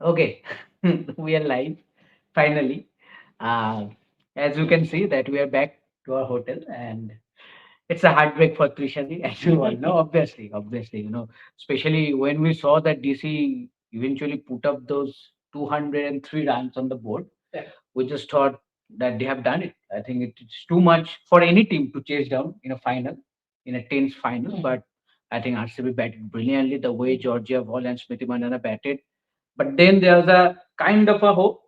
Okay, we are live finally. Uh, as you can see that we are back to our hotel, and it's a heartbreak for Trishadi, as you all know. Obviously, especially when we saw that DC eventually put up those 203 runs on the board. Yeah. We just thought that they have done it. I think it's too much for any team to chase down in a final, in a tense final. But I think RCB batted brilliantly the way Georgia Wall and Smriti Mandana batted. But then there's a kind of a hope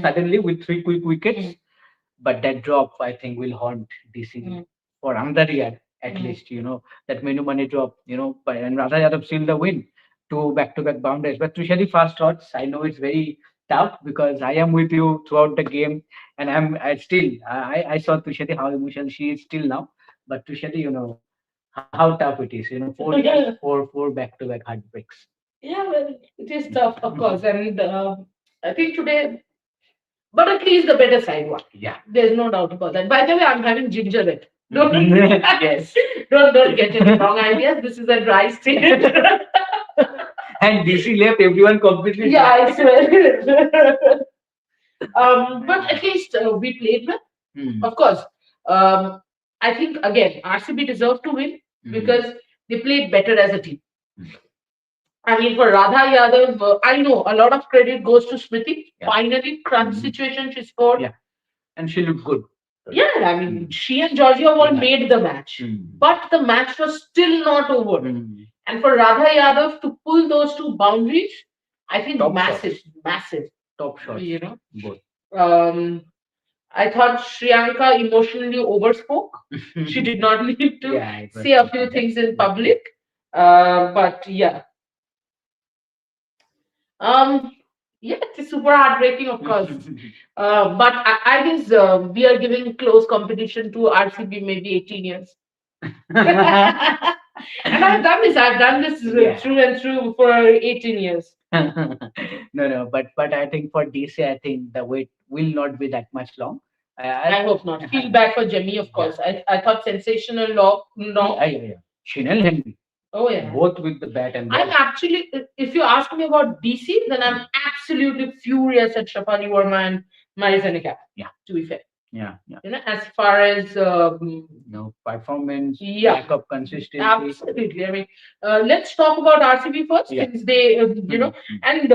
suddenly with three quick wickets. But that drop, I think, will haunt DC for another year at least. That Menu Money drop. And Radha Yadav sealed the win, two back-to-back boundaries. But Tushari, first thoughts. I know it's very tough because I am with you throughout the game, and I saw Tushari how emotional she is still now. But Tushari, how tough it is. Four back-to-back heartbreaks. Yeah, well, it is tough, of course, and I think today, but at least the better side won. Yeah. There's no doubt about that. By the way, I'm having ginger ale. Don't Yes. don't get any wrong ideas. This is a dry state. And DC left everyone completely. Yeah, I swear. But at least we played well. Of course, um, I think again RCB deserved to win because they played better as a team. I mean, for Radha Yadav, I know a lot of credit goes to Smriti. Yeah. Finally, crunch situation, she scored. Yeah. And she looked good. Yeah, I mean, she and Georgia all made the match, but the match was still not over. And for Radha Yadav to pull those two boundaries, I think Top massive, shots. massive. Top shots. Both. Um, I thought Shriyanka emotionally overspoke. She did not need to say a few things in public. But yeah. Um, yeah, it's super heartbreaking, of course. But I guess we are giving close competition to RCB maybe 18 years. And I've done this through and through for 18 years. No, but I think for DC, I think the wait will not be that much long. I hope not. Feel bad for Jemmy, of course. I thought sensational law. No. Yeah. Shinel Henry. Oh yeah. Both with the bat and ball. I'm actually, if you ask me about DC, then I'm absolutely furious at Shafali Verma and Marizanika. Yeah. To be fair. Yeah. As far as performance, lack of consistency. Absolutely. I mean, let's talk about RCB first, since they, and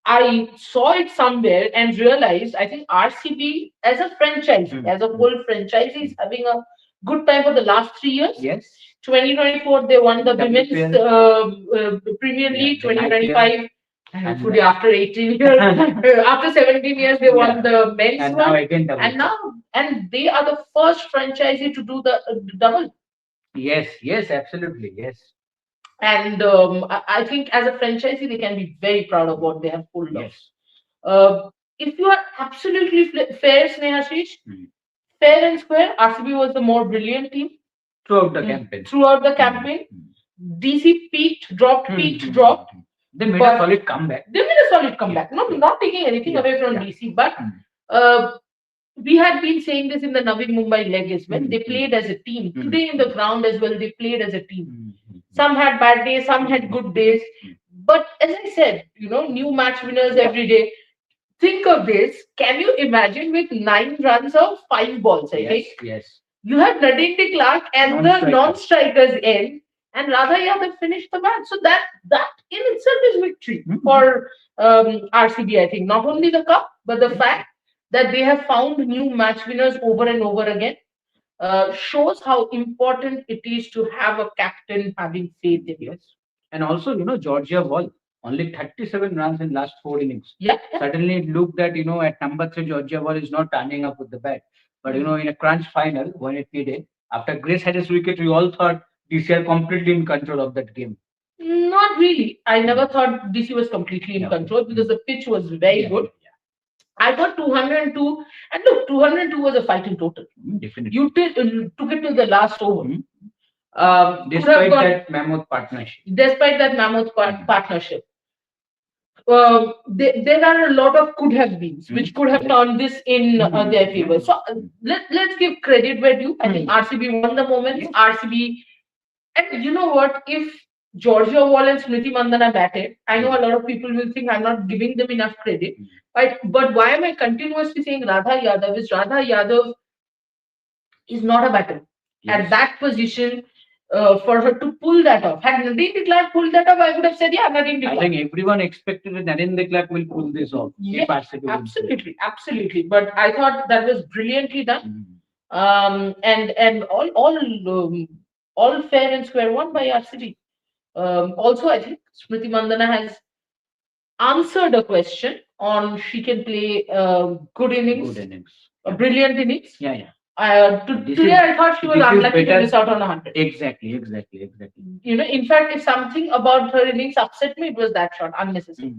I saw it somewhere and realized I think RCB as a franchise, as a whole franchise, is having a good time for the last 3 years. Yes. 2024, they won the women's Premier League. 2025. And today, after 18 years, after 17 years, they won the men's And one. now again double. And they are the first franchisee to do the double. Yes, absolutely, yes. And I think as a franchisee, they can be very proud of what they have pulled off. If you are absolutely fair, Snehashish, fair and square, RCB was the more brilliant team Throughout the campaign. throughout the campaign. DC peaked, dropped, peaked, dropped. They made a solid comeback. They made a solid comeback. Not taking anything away from DC, but we had been saying this in the Navi Mumbai leg as well. They played as a team. Today in the ground as well, they played as a team. Some had bad days, some had good days. But as I said, new match winners every day. Think of this. Can you imagine with 9 runs of 5 balls, I think? Yes. You had Nadine Clark and the non-strikers end, and Radha Yadav finished the match. So that in itself is victory for RCB, I think. Not only the cup, but the fact that they have found new match winners over and over again shows how important it is to have a captain having faith in you. And also, Georgia Wall, only 37 runs in last 4 innings. Yeah. Suddenly it looked that, at number 3, Georgia Wall is not turning up with the bat. But, in a crunch final, when it needed, after Grace had his wicket, we all thought DC are completely in control of that game. Not really. I never thought DC was completely in control because the pitch was very good. Yeah. I got 202, and look, 202 was a fighting total. Definitely. You took it to the last over. Despite that mammoth partnership. Partnership. There are a lot of could have beens, which could have turned this in their favor. So let's give credit where due. I think RCB won the moments. RCB, and you know what? If Georgia Wall and Smriti Mandana batted. I know a lot of people will think I'm not giving them enough credit, but why am I continuously saying Radha Yadav? Is Radha Yadav is not a batter at that position. For her to pull that off, had Nadine de Klerk pulled that off, I would have said, yeah, Nadine de I Klerk. think everyone expected that Nadine de Klerk will pull this off. Yeah, absolutely, absolutely. But I thought that was brilliantly done. And all fair and square won by RCB. Also, I think Smriti Mandana has answered a question on she can play good innings, brilliant innings. Yeah. Today, I thought she was unlucky to miss out on 100. Exactly. In fact, if something about her innings upset me, it was that shot, unnecessary.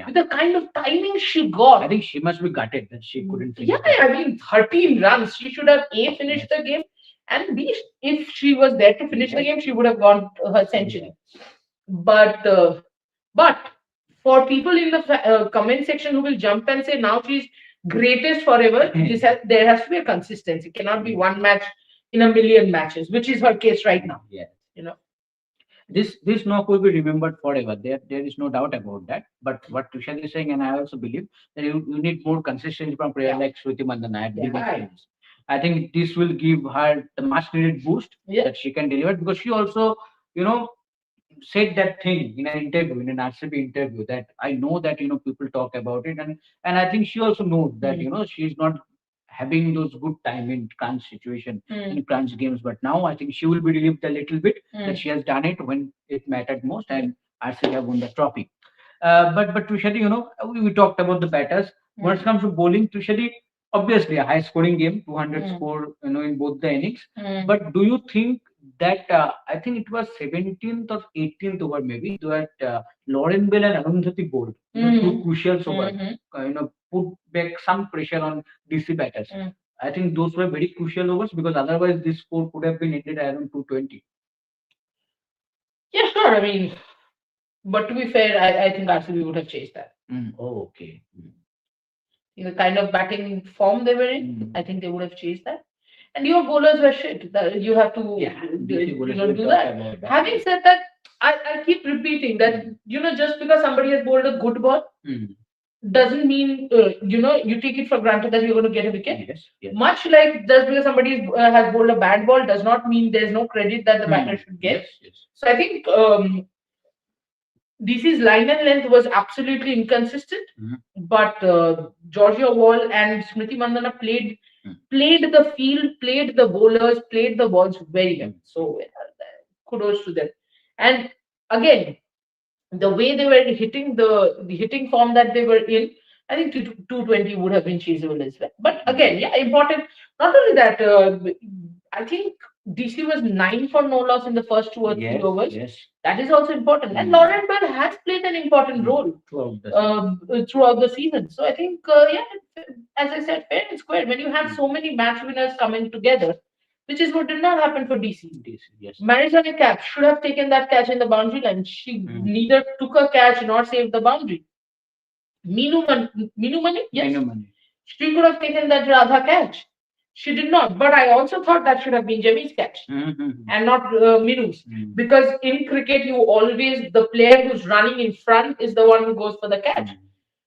With the kind of timing she got, I think she must be gutted that she couldn't finish. Yeah, I mean, 13 runs. She should have A, finished the game, and B, if she was there to finish the game, she would have gone her century. But for people in the comment section who will jump and say now she's greatest forever, there has to be a consistency. It cannot be one match in a million matches, which is her case right now. This knock will be remembered forever. There is no doubt about that. But what Tushar is saying, and I also believe that you need more consistency from player like Shruti Mandana at big games. I think this will give her the much needed boost that she can deliver, because she also, said that thing in an interview, in an RCB interview, that I know that people talk about it, and I think she also knows that she's not having those good time in crunch situation, in crunch games. But now I think she will be relieved a little bit that she has done it when it mattered most, and RCB have won the trophy. But Tushari, we talked about the batters. When it comes to bowling, Tushari, obviously a high scoring game, 200 score, in both the innings. But do you think that I think it was 17th or 18th over maybe that Lauren Bell and Arundhati bowled two crucial overs, put back some pressure on DC batters. I think those were very crucial overs, because otherwise this score could have been ended around 220. Yeah, sure. I mean, but to be fair, I think RCB would have chased that. Oh, okay. In the kind of batting form they were in, I think they would have chased that. And your bowlers were shit. You have to do that. Having said that, I keep repeating that, just because somebody has bowled a good ball doesn't mean, you take it for granted that you're going to get a wicket. Yes. Much like just because somebody has bowled a bad ball does not mean there's no credit that the batter should get. Yes. So I think DC's line and length was absolutely inconsistent, but Georgia Wall and Smriti Mandana played the field, played the bowlers, played the balls very well. So kudos to them. And again, the way they were hitting the hitting form that they were in, I think 220 would have been chaseable as well. But again, important. Not only that, I think DC was 9 for no loss in the first 2 or 3 overs. Yes. That is also important. And Lauren Bell has played an important role throughout the season. So I think, as I said, fair and square. When you have so many match winners coming together, which is what did not happen for DC. Yes. Marizani Cap should have taken that catch in the boundary line. She neither took a catch nor saved the boundary. Minu Mani? Yes. Minu Mani. She could have taken that Radha catch. She did not. But I also thought that should have been Jemi's catch and not Minu's. Because in cricket, the player who's running in front is the one who goes for the catch.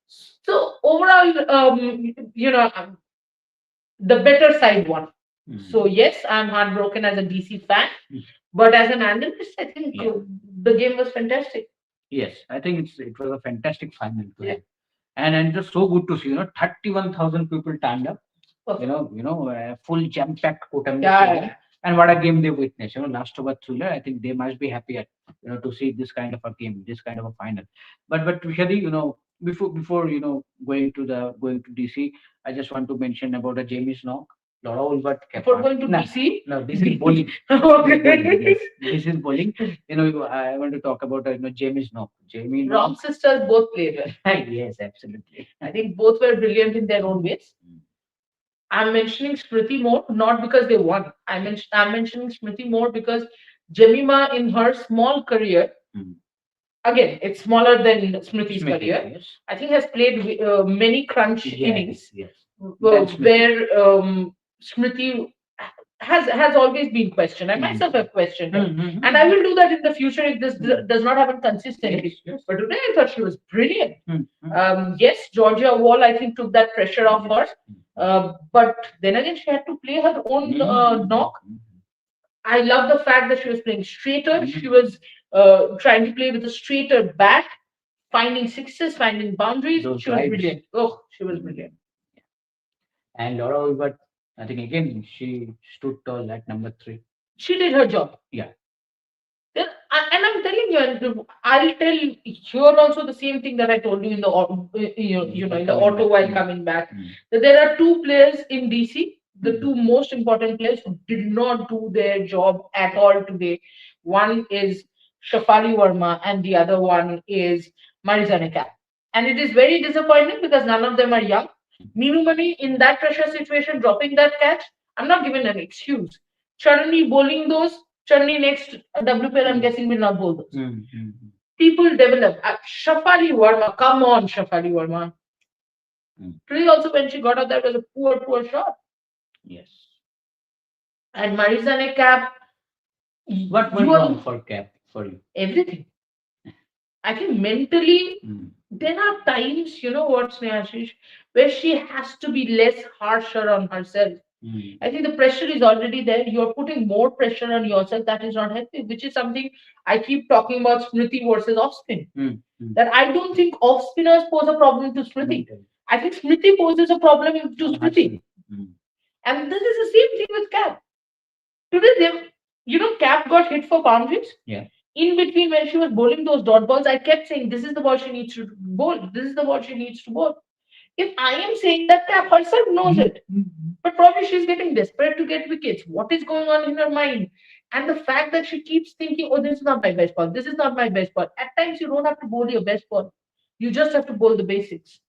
So overall, the better side won. So yes, I'm heartbroken as a DC fan, but as an analyst, I think the game was fantastic. Yes, I think it was a fantastic final play, and just so good to see. 31,000 people turned up. Full jam-packed Kotam. And what a game they witnessed. Last over thriller. I think they must be happy to see this kind of a game, this kind of a final. But Vishadi, before going to DC, I just want to mention about a Jamie's knock. Before going to DC? No, this is bowling. Yes, this is bowling. I want to talk about Jamie's knock. Jamie Rom sisters both played well. Yes, absolutely. I think both were brilliant in their own ways. I'm mentioning Smriti more, not because they won. I'm mentioning Smriti more because Jemima, in her small career, again, it's smaller than Smriti's career. Yes. I think has played many crunch innings Yes. where Smriti has always been questioned. I myself have questioned her. And I will do that in the future if this does not happen consistently. Yes, yes. But today I thought she was brilliant. Mm. Yes, Georgia Wall, I think, took that pressure off her. But then again, she had to play her own knock. I love the fact that she was playing straighter. She was trying to play with a straighter bat, finding sixes, finding boundaries. Those She was drives. brilliant. Oh, she was brilliant. And Laura, but I think again she stood tall at number 3. She did her job. Yeah. And I'm telling you, and I'll tell here also the same thing that I told you in the in the auto while coming back. That there are two players in DC, the two most important players who did not do their job at all today. One is Shafali Verma, and the other one is Marizanne. And it is very disappointing because none of them are young. Minu Mani in that pressure situation, dropping that catch, I'm not given an excuse. Suddenly bowling those, suddenly next WPL, I'm guessing will not bowl those. People develop. Shafali Verma, come on, Shafali Verma. Today also when she got out, that was a poor shot. Yes. And Marizanne Cap, What went wrong for Cap for you? everything. I think mentally, there are times, you know what, Snehashish, where she has to be less harsher on herself. I think the pressure is already there. You're putting more pressure on yourself. That is not healthy, which is something I keep talking about Smriti versus off spin. That I don't think off spinners pose a problem to Smriti. I think Smriti poses a problem to Smriti. And this is the same thing with Cap. Today, Cap got hit for boundaries. Yeah. In between, when she was bowling those dot balls, I kept saying, this is the ball she needs to bowl. This is the ball she needs to bowl. If I am saying that, Cap herself knows it. But probably she's getting desperate to get wickets. What is going on in her mind? And the fact that she keeps thinking, oh, this is not my best ball. This is not my best ball. At times, you don't have to bowl your best ball. You just have to bowl the basics.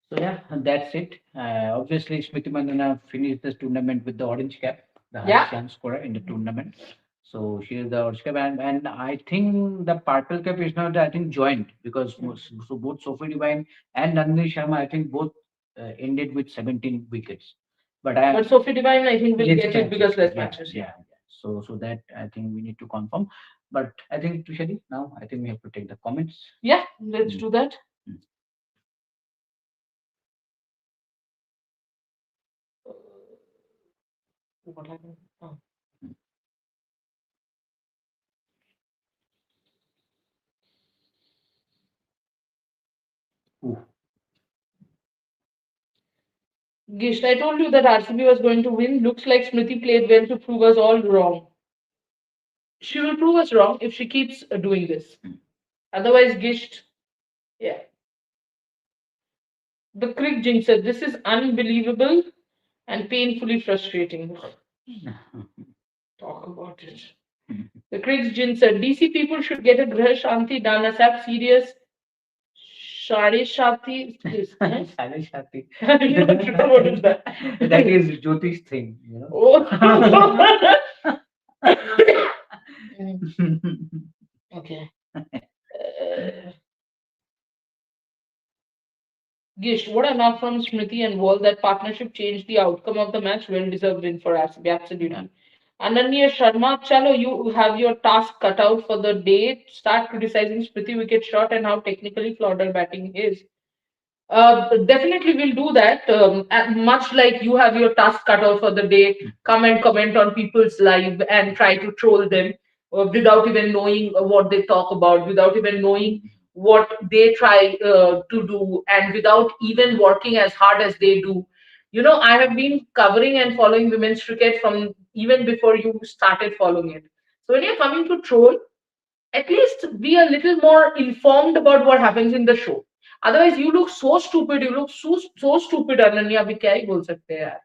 So yeah, that's it. Obviously, Smriti Mandana finished this tournament with the orange cap, the highest run scorer in the tournament. So she is the orange cap, and I think the purple cap is not, I think, joint because so both Sophie Devine and Nandini Sharma, I think, both ended with 17 wickets. But Sophie Devine, I think, will less get it because less yeah, matches. yeah. So that I think we need to confirm. But I think Tushari, now I think we have to take the comments. Yeah, let's do that. What happened? Oh. Ooh. Gish, I told you that RCB was going to win. Looks like Smriti played well to prove us all wrong. She will prove us wrong if she keeps doing this. Otherwise, Gish, yeah. The Crick Jing said, this is unbelievable and painfully frustrating. Talk about it. The Crick Jin said, DC people should get a Grah Shanti done. Asap serious. Shari Shati. Shari Shati. I'm not sure what is that. That is Jyotish thing, you know. Oh. Okay. Gish, what a knock from Smriti and Wall. That partnership changed the outcome of the match. Well deserved win for RCB. Absolutely. Ananya Sharma, chalo, you have your task cut out for the day. Start criticizing Smriti wicket shot and how technically flawed her batting is. Definitely, we'll do that. Much like you have your task cut out for the day, come and comment on people's live and try to troll them without even knowing what they talk about, without even knowing what they try to do, and without even working as hard as they do. I have been covering and following women's cricket from even before you started following it. So when you're coming to troll, at least be a little more informed about what happens in the show. Otherwise, you look so stupid. You look so stupid, Ananya. अभी क्या ही बोल सकते हैं यार?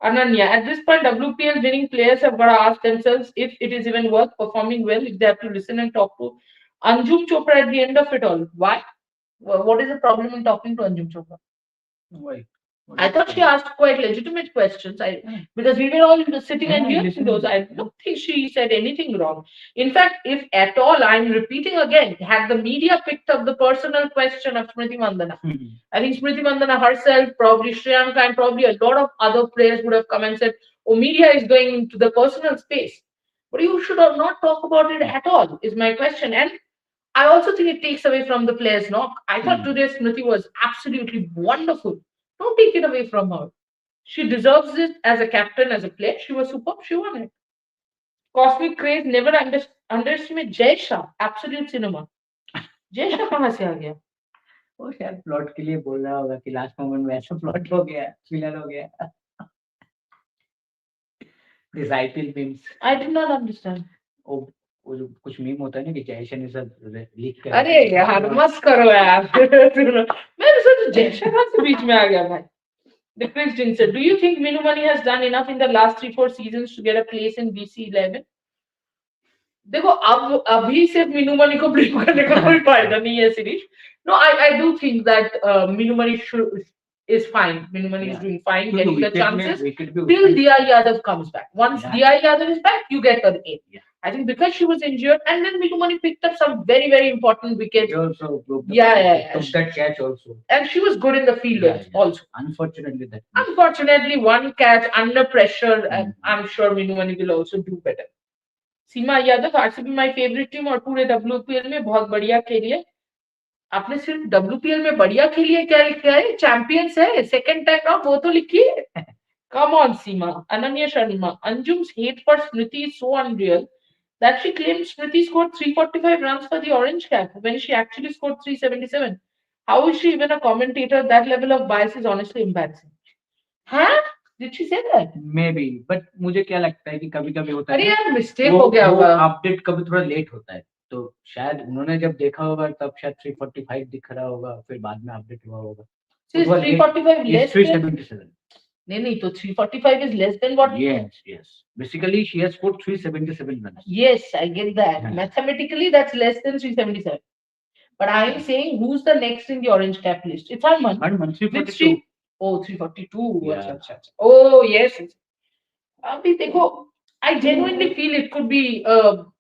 Ananya, at this point, WPL winning players have got to ask themselves if it is even worth performing well if they have to listen and talk to Anjum Chopra at the end of it all. Why? What is the problem in talking to Anjum Chopra? Why? I thought she asked quite legitimate questions. Because we were all sitting and hearing those. I don't think she said anything wrong. In fact, if at all, I'm repeating again, had the media picked up the personal question of Smriti Mandana, I think Smriti Mandana herself, probably Shriyanka, and probably a lot of other players would have come and said, "Oh, media is going into the personal space." But you should not talk about it at all, is my question. And I also think it takes away from the player's knock. I thought today Smriti was absolutely wonderful. Don't take it away from her. She deserves it as a captain, as a player. She was superb. She won it. Cosmic craze never underestimate Jay Shah. Absolute cinema. Jay Shah कहाँ से आ गया? वो शायद plot के लिए बोल रहा होगा कि लास्ट मोमेंट में ऐसा प्लॉट हो गया, विलन हो गया. This IPL memes. I did not understand. वो जो कुछ मीम होता है ना कि जयशन इज लीक कर. अरे यार मत करो यार. मैंने सोचा जय शाह कहाँ से बीच में आ गया भाई. The Christian said, "Do you think Minu Mani has done enough in the last 3-4 seasons to get a place in BC11?" देखो अब अभी सिर्फ मीनू मनी को ब्लेम करने का कोई फायदा नहीं है series. No I do think that Minu Mani is fine. Minu Mani is doing fine, getting the chances till Diya Yadav comes back. Once Diya Yadav is back, you get her in. I think because she was injured, and then Minu Mani picked up some very, very important wickets. Also, took that catch also. And she was good in the field also. Unfortunately, Unfortunately, one catch under pressure, and I'm sure Minu Mani will also do better. Seema Yadav RCB my favourite team और पूरे WPL में बहुत बढ़िया खेली है. आपने सिर्फ WPL में बढ़िया खेली है, क्या लिखा है? चैंपियंस है, सेकंड टाइम ना, वो तो लिखिए. Come on, Seema. Ananya Sharma. Anjum's hate for Smriti is so unreal that she claimed Smriti scored 345 runs for the Orange Cap when she actually scored 377. How is she even a commentator? That level of bias is honestly embarrassing. Huh? Did she say that? Maybe, but मुझे क्या लगता है कि कभी-कभी होता है. अरे यार मिस्टेक हो गया होगा. अपडेट कभी थोड़ा लेट होता है. तो शायद उन्होंने जब देखा होगा तब शायद 345 दिख रहा होगा, फिर बाद में अपडेट हुआ होगा. So is 345 less than 377. नहीं तो 345 is less than what? Yes. Basically, she has scored 377 runs. Yes, I get that. Mathematically, that's less than 377. But I am saying, who's the next in the Orange Cap list? It's Harman. 342. Oh, 342. Yeah. Oh, yes. अभी देखो, I genuinely feel it could be.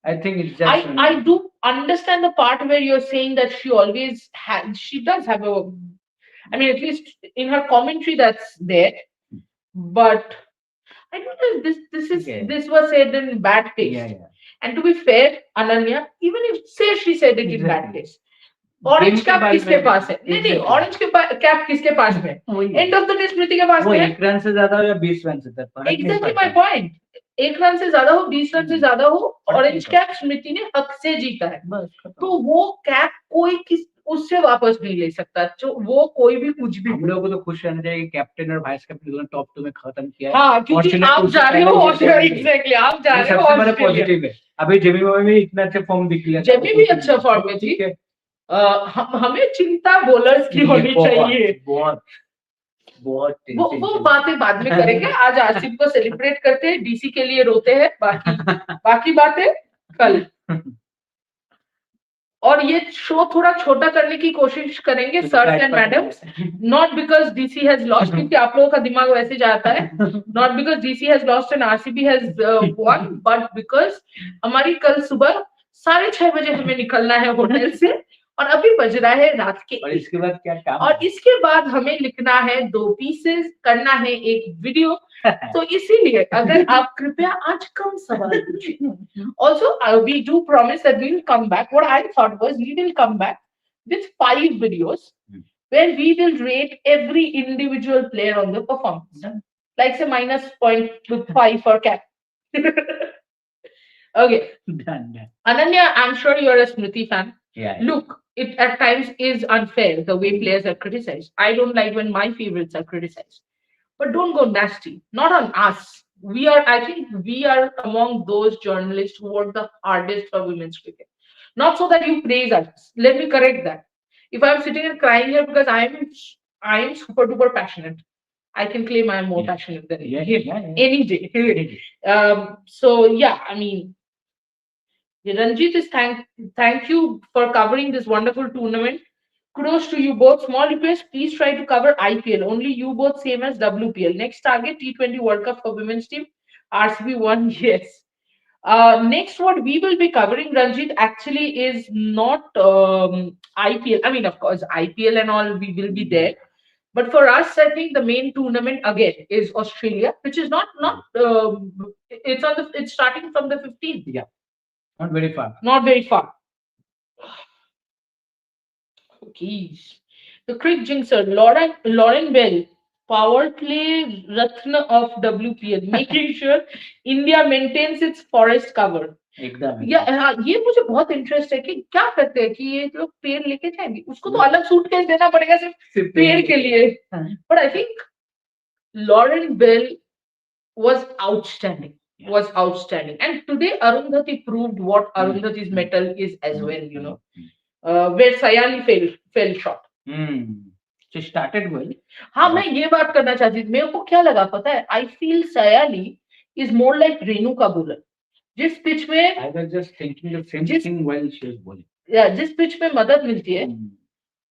I think it's just. I do understand the part where you're saying that she always has. She does have a. I mean, at least in her commentary, that's there. But I don't know if this was said in bad taste. Yeah. And to be fair, Ananya, even if say she said it in bad taste. Orange cap किसके पास है? नहीं orange cap किसके पास में? End of the day स्मृति के पास में. 1 run से ज्यादा हो या 20 रन से ज्यादा. Exactly my point. 1 रन से ज्यादा हो, 20 रन से ज्यादा हो, ऑरेंज कैप स्मृति ने हक से जीता है. तो वो कैप कोई उससे वापस नहीं ले सकता. जो वो कोई भी कुछ भी. हम लोगों को तो खुश रहना चाहिए कि कैप्टन और वाइस कैप्टन दोनों टॉप 2 में खत्म किया. हाँ, क्योंकि आप जा रहे हो. एग्जैक्टली आप जा रहे हो. सबसे बड़ा पॉजिटिव है. अभी जेबी में इतना अच्छा फॉर्म दिख लिया. जेबी भी अच्छा फॉर्म में थी. हमें चिंता बॉलर्स की होनी चाहिए. बहुत वो बातें बाद में करेंगे. आज आरसीबी को सेलिब्रेट करते हैं, डीसी के लिए रोते हैं. बाकी बातें कल. और ये शो थोड़ा छोटा करने की कोशिश करेंगे sirs and madams. Not because DC has lost, क्योंकि आप लोगों का दिमाग वैसे जाता है. Not because DC has lost and RCB has won, but because हमारी कल सुबह 6:30 बजे हमें निकलना है होटल से. और अभी बज रहा है रात के. और इसके बाद क्या काम? और इसके बाद हमें लिखना है 2 पीसेस, करना है एक वीडियो. तो इसीलिए अगर आप कृपया आज कम सवाल पूछिए. Also, we do promise that we will come back. What I thought was we will come back with 5 videos where we will rate every individual player on the performance. Like say -0.5 for Cap. Okay. Done. Ananya, I'm sure you're a Smriti fan. Yeah. Look, it at times is unfair the way players are criticized. I don't like when my favorites are criticized. But don't go nasty. Not on us. I think we are among those journalists who work the hardest for women's cricket. Not so that you praise us. Let me correct that. If I'm sitting and crying here because I am super duper passionate, I can claim I'm more passionate than any day. So yeah, I mean, Ranjit is thank you for covering this wonderful tournament. Kudos to you both. Small request, please try to cover IPL. Only you both same as WPL. Next target T20 World Cup for women's team. RCB won, yes. Next, what we will be covering, Ranjit, actually is not IPL. I mean, of course, IPL and all we will be there. But for us, I think the main tournament again is Australia, which is not. It's starting from the 15th. Yeah, not very far. Not very far. Keys. The crick jinxer, Lauren Bell, power play Ratna of WPL, making sure India maintains its forest cover. एकदम या हाँ, ये मुझे बहुत interest है कि क्या करते हैं कि ये लोग पेड़ लेके जाएंगे, उसको तो अलग सूटकेस देना पड़ेगा सिर्फ पेड़ के लिए. But I think Lauren Bell was outstanding. Yeah. Was outstanding. And today Arundhati proved what Arundhati's metal is as well, you know. Where Sayali fell short. She started well. हाँ, मैं ये बात करना चाहती थी. मेरे को क्या लगा पता है? I feel Sayali is more like Renu का bowler. जिस पिच में I was just thinking the same thing while she was bowling. Yeah, जिस पिच में मदद मिलती है.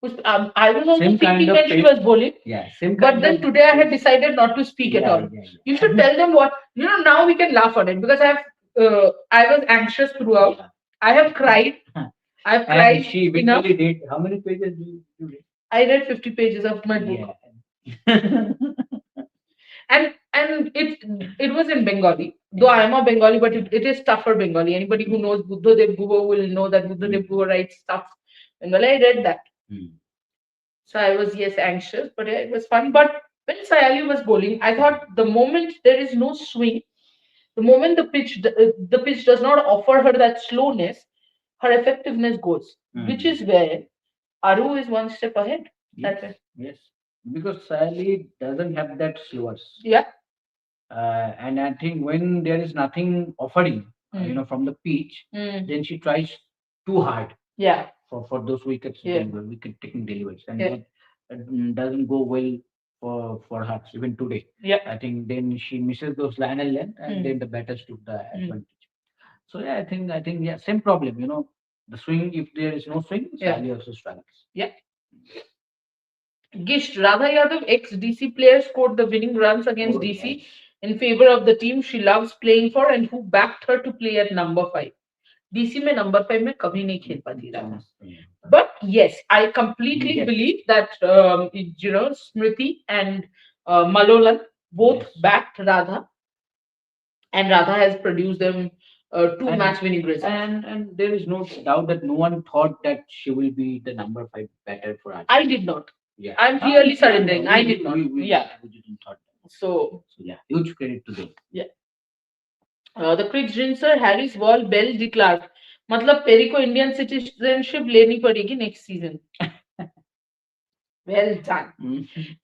I was also Same thinking kind when she was bowling. Yeah, same kind But then today I had decided not to speak at all. You should tell them what, you know, now we can laugh on it because I was anxious throughout. Yeah. I have cried. I've And cried she enough. eventually did. How many pages did you read? I read 50 pages of my book. Yeah. And it was in Bengali. Though I am a Bengali, but it is tougher Bengali. Anybody who knows Buddhadev Guha will know that Buddhadev Guha writes tough Bengali. I read that. So I was, yes, anxious, but it was fun. But when Sayali was bowling, I thought the moment there is no swing, the moment the pitch does not offer her that slowness, her effectiveness goes, which is where Aru is one step ahead. That's it. Yes. Because Sally doesn't have that slowers. Yeah. And I think when there is nothing offering, you know, from the pitch, then she tries too hard. Yeah. For those wickets, wicket taking deliveries, and that doesn't go well for her even today. Yeah. I think then she misses those line and length, and then the batters took the advantage. So yeah, I think yeah, same problem. You know, the swing, if there is no swing, Sally also struggles. Yeah. Gisht, Radha Yadav, ex-DC player, scored the winning runs against DC in favor of the team she loves playing for and who backed her to play at number 5. DC में number 5 में कभी नहीं खेल पाती Radha. But yes, I completely believe that you know, Smriti and Malolan both backed Radha, and Radha has produced them 2 match-winning results. And there is no doubt that no one thought that she will be the number 5 batter for us. I did not. Yeah. I'm clearly surrendering. I did not. We didn't thought that. So yeah, huge credit to them. Yeah. The cricket jinxer Harris Wall Bell declared, मतलब peri को Indian citizenship लेनी पड़ेगी next season. Well done.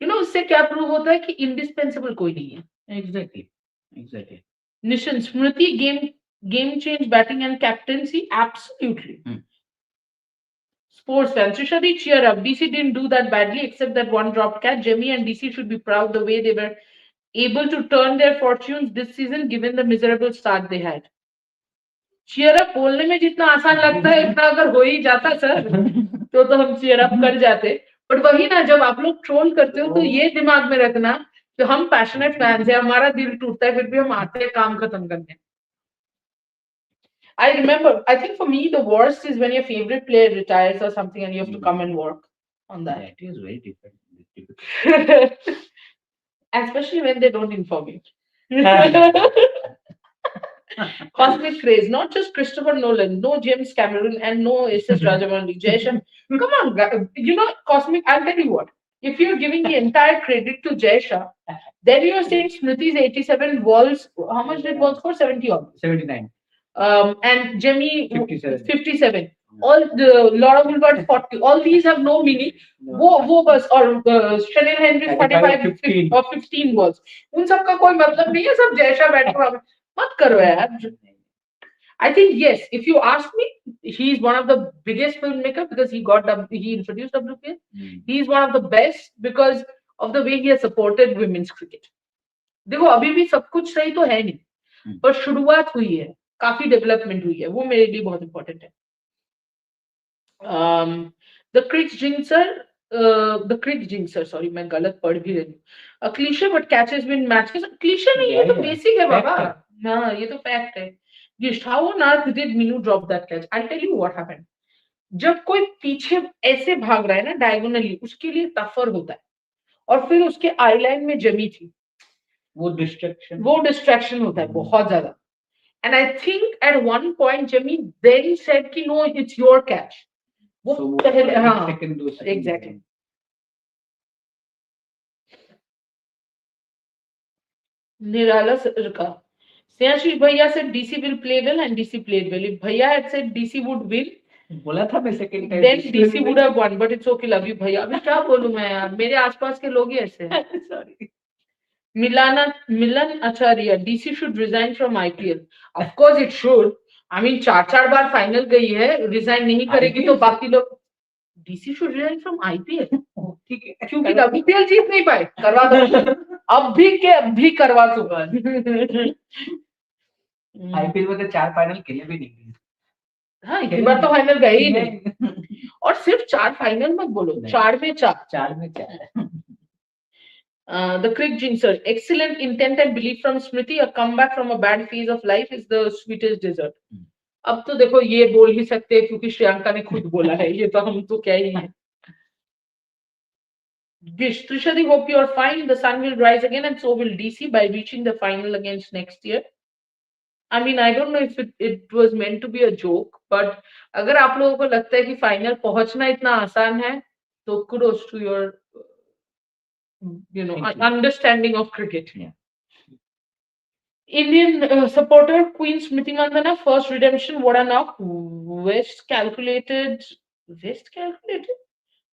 You know, उससे क्या prove होता है कि indispensable कोई नहीं है. Exactly. Nishan, Smriti game change batting and captaincy, absolutely. Sports fans, Trishadi, cheer up. DC didn't do that badly except that one dropped catch. Jemmy and DC should be proud the way they were able to turn their fortunes this season given the miserable start they had. Cheer up बोलने में जितना आसान लगता है इतना अगर हो ही जाता सर तो हम cheer up कर जाते. बट वही ना, जब आप लोग ट्रोल करते हो तो ये दिमाग में रखना कि हम पैशनेट फैंस हैं, हमारा दिल टूटता है फिर भी हम आते हैं काम खत्म करने. I remember, I think for me, the worst is when your favorite player retires or something and you have to come and work on that. It is very different. Especially when they don't inform you. Cosmic craze, not just Christopher Nolan, no James Cameron, and no SS Rajamouli. Jaisha, come on, you know, Cosmic, I'll tell you what. If you're giving the entire credit to Jaisha, then you're saying Smriti's 87 balls, how much did balls score? 70 odd? 79. And Jemmy 57. No. All the Laura Woolward 40. All these have no meaning. वो बस और Chanel Henry 45 or 15 balls. उन सब का कोई मतलब नहीं है. सब जैसा बैठे मत करो यार. I think yes. If you ask me, he's one of the biggest filmmaker because he introduced WPL. He's one of the best because of the way he has supported women's cricket. देखो अभी भी सब कुछ सही तो है नहीं, पर शुरुआत हुई है, काफी डेवलपमेंट हुई है, वो मेरे लिए बहुत इंपॉर्टेंट है. The crick jinxer, sorry, मैं गलत पढ़ भी रही हूँ. A cliche but catches win matches. Cliche नहीं, ये तो basic है बाबा. हाँ, ये तो fact है. Gisht, how on earth did Minu drop that catch? I'll tell you what happened. जब कोई पीछे ऐसे भाग रहा है ना डायगोनली, उसके लिए टफर होता है. और फिर उसके आई लाइन में जमी थी, वो डिस्ट्रैक्शन होता है बहुत ज्यादा. And I think at one point Jemi then said कि नो इट्स योर कैच. वो पहले हाँ एग्जैक्टली. निराला सर का Snehashi भैया said DC will play well and DC played well. If भैया had said DC would win, बोला था मैं second time, then DC would have won. But it's okay, love you भैया. अभी क्या बोलूं मैं यार, मेरे आसपास के लोग ही ऐसे हैं. Sorry. Milan Acharya, DC should resign from IPL. Of course it should. I mean, चार बार फाइनल गई है, रिजाइन नहीं करेगी तो बाकी लोग. DC should resign from IPL. ठीक है, क्योंकि WPL जीत नहीं पाए. करवा दो. अब भी करवा दो. आईपीएल में तो 4 फाइनल खेले भी नहीं. हाँ, इतनी बार तो फाइनल गए ही नहीं. और सिर्फ 4 फाइनल मत बोलो, 4 में 4. The crick jinxer, excellent intent and belief from Smriti. A comeback from a bad phase of life is the sweetest dessert. अब तो देखो ये बोल ही सकते हैं क्योंकि श्रेयांका ने खुद बोला है, ये तो हम तो क्या ही है. Trishadi, hope you are fine. The sun will rise again and so will DC by reaching the final against next year. I mean, I don't know if it was meant to be a joke, but अगर आप लोगों को लगता है कि final पहुंचना इतना आसान है, तो kudos to your understanding of cricket. Yeah. Indian supporter Queen Smriti Mandana, first redemption, what a knock. West calculated.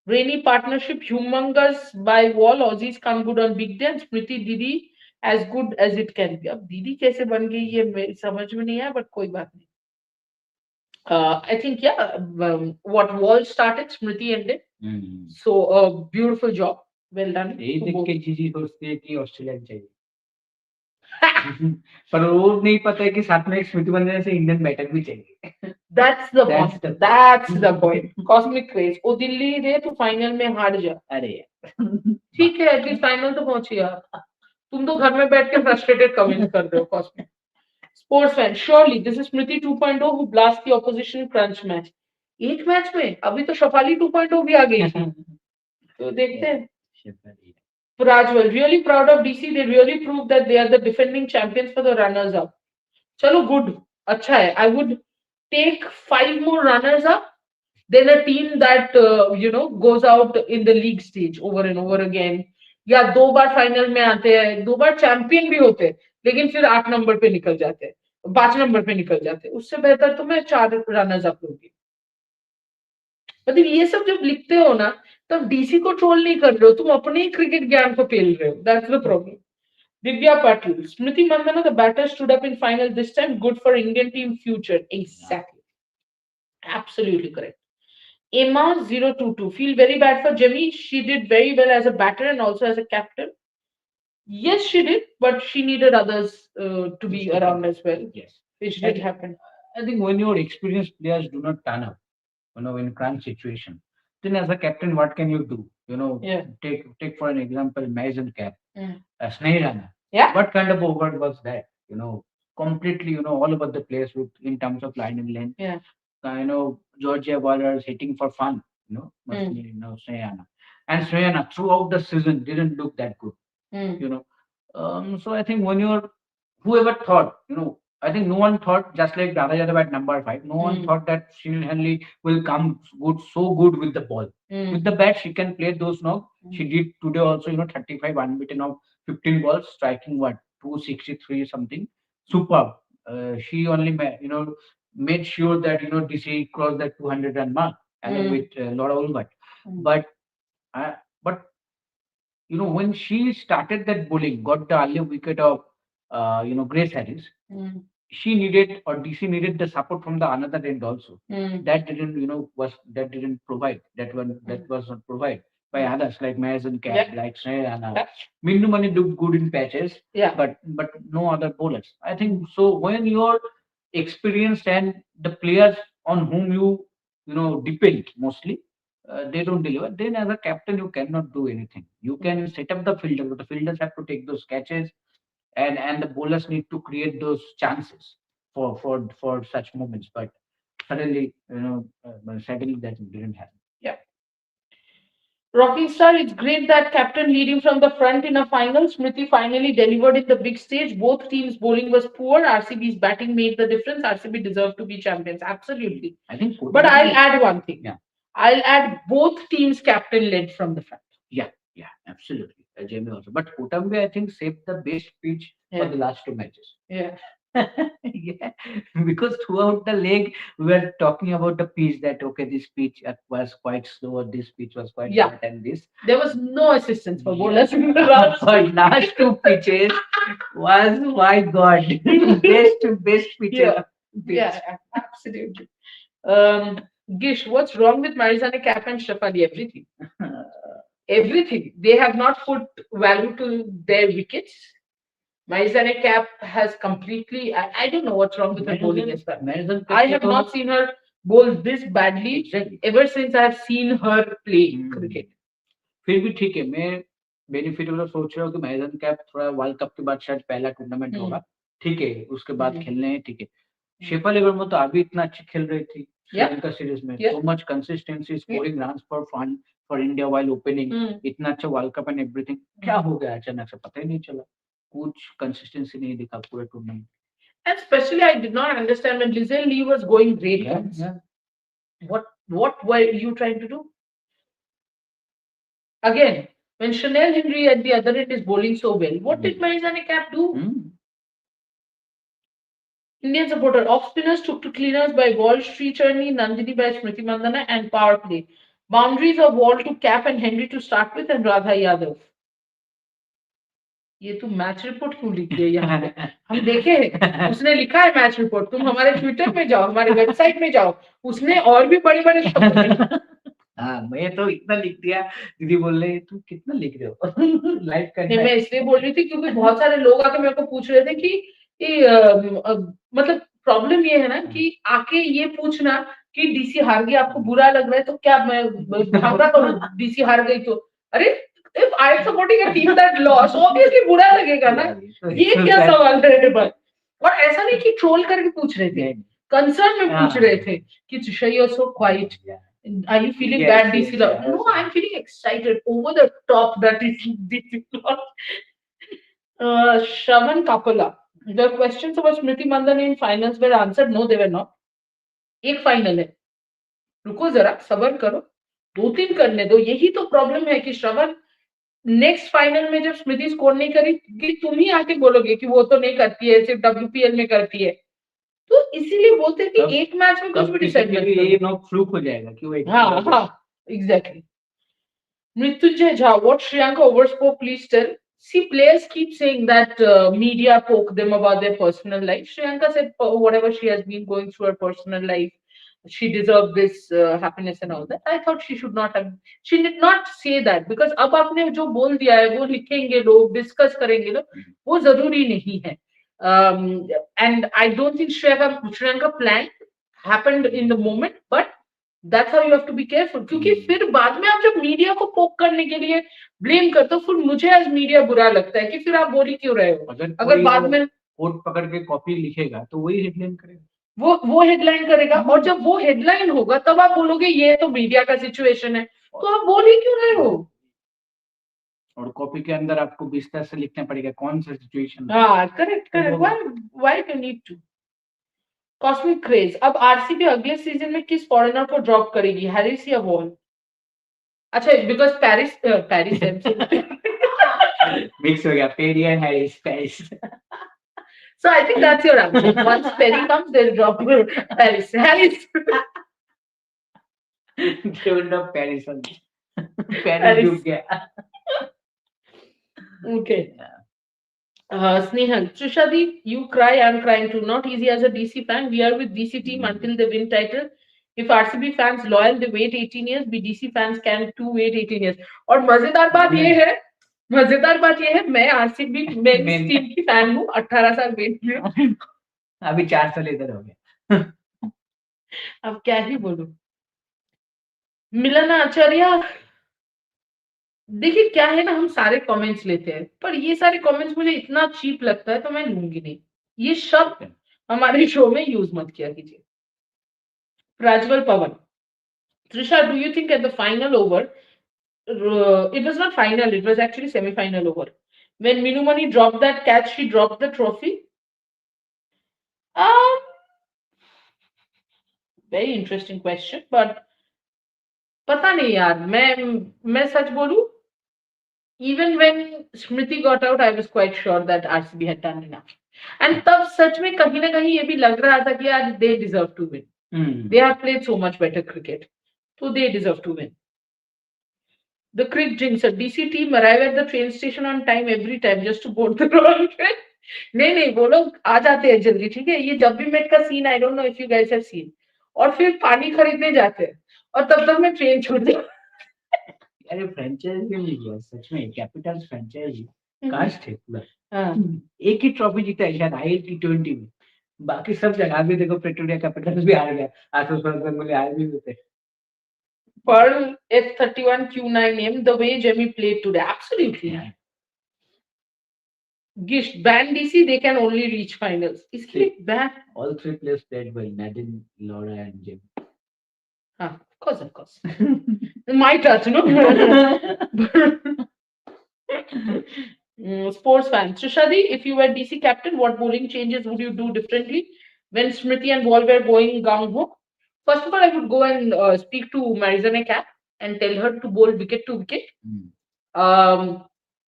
Rainy partnership, humongous by wall. Aussies come good on big day. And Smriti Didi as good as it can be. अब दीदी कैसे बन गई ये मेरी समझ में नहीं आया, but कोई बात नहीं. I think what wall started, Smriti ended. So a beautiful job. Well done. यही देख के जीजी सोचती है कि ऑस्ट्रेलिया चाहिए. पर वो नहीं पता है कि साथ में एक स्मृति मंदाना से इंडियन बैटर भी चाहिए. That's the point. That's the point. Cosmic craze. ओ दिल्ली रे तू फाइनल में हार जा. अरे ठीक है, एटलीस्ट फाइनल तो पहुंची यार. तुम तो घर में बैठ के फ्रस्ट्रेटेड कमेंट कर रहे हो. Cosmic sports fan, surely this is Smriti 2.0 who blast the opposition crunch match. एक मैच में अभी तो शफाली 2.0 भी आ गई थी. तो देखते हैं. Rajwal, really proud of DC. They really proved that they are the defending champions for the runners up. Chalo, good. अच्छा है. I would take 5 more runners up than a team that goes out in the league stage over and over again. या 2 बार final में आते हैं, 2 बार champion भी होते हैं, लेकिन फिर 8 नंबर पे निकल जाते हैं, 5 नंबर पे निकल जाते हैं. उससे बेहतर तो मैं 4 रनर्स अप लूंगी. मतलब ये सब जब लिखते हो ना, तब डीसी को ट्रोल नहीं कर रहे हो, तुम अपने ही क्रिकेट ज्ञान को पेल रहे हो. That's the problem. Divya Patil, Smriti Mandana, the batter stood up in final this time. Good for Indian team future. Exactly. Absolutely correct. Emma022, feel very bad for Jemmy. She did very well as a batter and also as a captain. Yes, she did, but she needed others to be around as well. Yes. Which did happen. I think when your experienced players do not turn up, in crunch situation, then as a captain, what can you do? Take for an example, Mason Cap, Snehirana. Yeah. What kind of over was that? Completely, all about the place in terms of line and length. Yeah. Georgia bowlers hitting for fun. Snehirana. And Snehirana throughout the season didn't look that good. So I think when whoever thought, I think no one thought, just like Dada Yadav at number 5, no one thought that Shinil Henley will come so good with the ball. With the bat, she can play those knocks. She did today also, 35 unbeaten of 15 balls, striking 263 something. Superb. She only, made sure that, DC crossed that 200 run mark and with a lot of over. But when she started that bowling, got the early wicket of, Grace Harris, she needed, or DC needed, the support from the another end also. That didn't provide. That was not provided by others like Mason Cat, like Snehirana. Mindu Mani looked good in patches, but no other bowlers. I think so. When you're experienced and the players on whom you depend mostly, they don't deliver, then as a captain you cannot do anything. You can set up the fielder, but the fielders have to take those catches, and the bowlers need to create those chances for such moments. But suddenly, suddenly that didn't happen. Yeah. Rocking Star, it's great that captain leading from the front in a final. Smriti finally delivered in the big stage. Both teams' bowling was poor. RCB's batting made the difference. RCB deserved to be champions. Absolutely. I think But I'll add one thing. Yeah. I'll add both teams' captain led from the front. Yeah, absolutely. Jamie also. But Kotambe, I think, saved the best pitch for the last two matches. Yeah. Yeah, because throughout the leg we were talking about the pitch, that okay, this pitch was quite slow, or this pitch was quite Yeah. hot, and this. There was no assistance for Yeah. bowlers in the last. But last two pitches was, my God, best pitches. Yeah, absolutely. Gish, what's wrong with Marizane Cap and Shafali? Everything. Everything. They have not put value to their wickets. Marizane Cap has completely. I don't know what's wrong with her bowling as well. I have not seen her bowl this badly Exactly. ever since I have seen her play cricket. फिर भी ठीक है, मैं benefit वाला सोच रहा हूँ कि मैदान कैप थोड़ा वर्ल्ड कप के बाद शायद पहला टूर्नामेंट होगा, ठीक है, उसके बाद खेलने हैं, ठीक है. शेफाली वर्मा तो अभी इतना अच्छी खेल रही थी श्रीलंका सीरीज में, so much consistency, scoring runs for fun for India while opening, इतना अच्छा वर्ल्ड कप एंड एवरीथिंग. क्या हो गया अचानक से, पता ही नहीं चला, कुछ कंसिस्टेंसी नहीं दिखा पूरे tournament. And especially, I did not understand when Lizelle Lee was going great runs. What were you trying to do? Again, when Chanel Henry at the other end is bowling so well, what did Marizane Cap do? Indian supporter off spinners took to cleaners by Wall, Sri Charni, Nandini by Smriti Mandana, and power play. Boundaries of Wall to Cap and Henry to start with, and Radha Yadav. ये तुम match report क्यों लिख दिए यहाँ पे? हम देखे उसने लिखा है मैच रिपोर्ट. तुम हमारे ट्विटर में जाओ, हमारे वेबसाइट में जाओ, उसने और भी बड़े बड़े शब्द. हाँ, मैं तो इतना लिख दिया. दीदी बोल रहे तुम कितना लिख रहे हो लाइव करना. मैं इसलिए बोल रही थी क्योंकि बहुत सारे लोग आके मेरे को पूछ रहे थे कि मतलब प्रॉब्लम ये है ना कि आके ये पूछना कि डीसी हार गई, आपको बुरा लग रहा है, तो क्या मैं भावना करूं डीसी हार गई तो? अरे if I am supporting a team that lost, obviously बुरा लगेगा ना. ये क्या सवाल है मेरे पास? और ऐसा नहीं कि ट्रोल करके पूछ रहे थे, कंसर्न में पूछ रहे थे कि Trisha, you are so quiet. Are you feeling bad, DC? No, I'm feeling excited, over the top that is DC lost. Shravan Kapala, the questions about Smriti Mandana in finals were answered. No, they were not. एक final है, रुको जरा, सबर करो, 2-3 करने दो. यही तो प्रॉब्लम है कि श्रवण नेक्स्ट फाइनल में जब स्मृति स्कोर नहीं करेगी, तुम ही आके बोलोगे कि वो तो नहीं करती है, सिर्फ WPL में करती है. तो इसीलिए बोलते हैं कि एक मैच में कुछ भी डिसाइड मत करो, ये नो फ्लूक हो जाएगा कि वो. हाँ, exactly. Mrityunjay Jha, what Shriyanka overspoke, please tell. See, players keep saying that media poke them about their personal life. Shriyanka said whatever she has been going through her personal life, she deserved this happiness and all that. I thought she should not have. She did not say that because अब आपने जो बोल दिया है वो लिखेंगे लोग, discuss करेंगे लोग, वो जरूरी नहीं है. And I don't think Shriyanka plan happened in the moment, but that's how you have to be careful. क्योंकि फिर बाद में आप जब मीडिया को पोक करने के लिए ब्लेम करते हो, फिर मुझे एज मीडिया बुरा लगता है कि फिर आप बोल ही क्यों रहे हो. अगर बाद में कोट पकड़ के कॉपी लिखेगा तो वही हेडलाइन करेगा, वो हेडलाइन करेगा, और जब वो हेडलाइन होगा तब आप बोलोगे ये तो मीडिया का सिचुएशन है, तो आप बोल ही क्यों रहे हो. और कॉपी के अंदर आपको विस्तार से लिखना पड़ेगा कौन सा सिचुएशन. हाँ, correct. Why you need to. Cosmic craze, अब आरसीबी अगले सीजन में किस फॉरेनर को ड्रॉप करेगी, हैरिस या वॉल? अच्छा, बिकॉज पेरिस मिक्स हो गया, Perry and Harris. So I think that's your answer. Once Perry comes, they'll drop Paris. Harris. They will drop Paris on Paris. Okay. Snehal, Trishadi, you cry, I'm crying too. Not easy as a DC fan. We are with DC team until they win title. If RCB fans loyal, they wait 18 years. BDC fans can too wait 18 years. और मजेदार बात ये है मैं RCB men's team की fan हूँ, 18 साल wait की हूँ. अभी 4 साल इधर हो गया. अब क्या ही बोलूं. मिलन आचार्य, देखिए क्या है ना, हम सारे कमेंट्स लेते हैं पर ये सारे कमेंट्स मुझे इतना चीप लगता है तो मैं लूंगी नहीं। ये शब्द हमारे शो में यूज मत किया कीजिए। प्राज्वल पवन, Trisha, do you think at the final over, it was not final, it was actually semi-final over. When Minumani dropped that catch, she dropped the trophy. Um, very interesting question, but पता नहीं यार, मैं सच बोलूं, even when Smriti got out, I was quite sure that RCB had done enough. And तब सच में कहीं ना कहीं ये भी लग रहा था कि यार they deserve to win. They have played so much better cricket, so they deserve to win. The crick jinxer, DC team arrive at the train station on time every time just to board the wrong train. नहीं नहीं, वो लोग आ जाते हैं जल्दी, ठीक है। ये जब भी मेट का scene, I don't know if you guys have seen, और फिर पानी खरीदने जाते हैं और तब तक मैं ट्रेन छूट जाती। अरे फ्रेंचाइजी मिल गया सच में, कैपिटल्स फ्रेंचाइजी काश थे पूरा। हाँ, एक ही ट्रॉफी जीता है शायद आईएल T20 में, बाकी सब जगह भी देखो प्रेटोरिया कैपिटल्स भी हार गया, आशीष गंगुली हार भी होते। Pearl F31Q9M, the way Jemmy played today, absolutely. Yeah. Gish, ban DC, they can only reach finals. इसके लिए ban, All three players played well, Nadine, Laura and Jim. हाँ, of course. My touch, no? Sports fans. Trishadi, if you were DC captain, what bowling changes would you do differently when Smriti and Wall were going gung ho? First of all, I would go and speak to Marizane Cap and tell her to bowl wicket to wicket.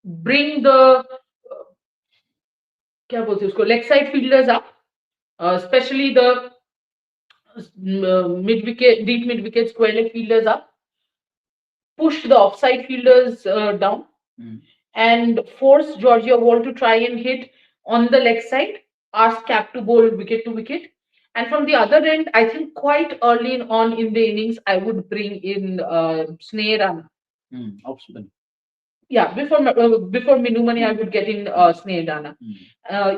Bring the क्या बोलते हैं उसको, leg side fielders up, especially the mid wicket, deep mid wicket square leg fielders up. Push the offside fielders down. And force Georgia Wall to try and hit on the leg side, ask Cap to bowl wicket to wicket. And from the other end, I think quite early on in the innings, I would bring in Sneh. Off spin. Yeah, before Minumani, I would get in Sneh Rana.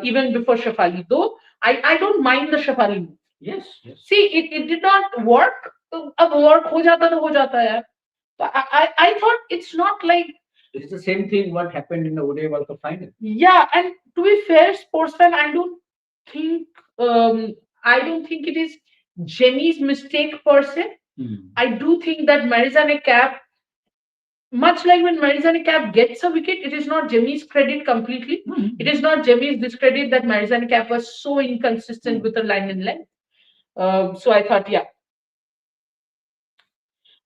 Even before Shafali. Though I don't mind the Shafali move. Yes, yes. See, it did not work. अब work हो जाता तो हो जाता है यार. I thought it's not like it's the same thing what happened in the ODI World Cup final. Yeah, and to be fair, sports fan, think I don't think it is Jenny's mistake per se. I do think that Marizane Cap, much like when Marizane Cap gets a wicket, it is not Jimmy's credit completely. It is not Jimmy's discredit that Marizane Cap was so inconsistent with the line and length. So I thought, yeah.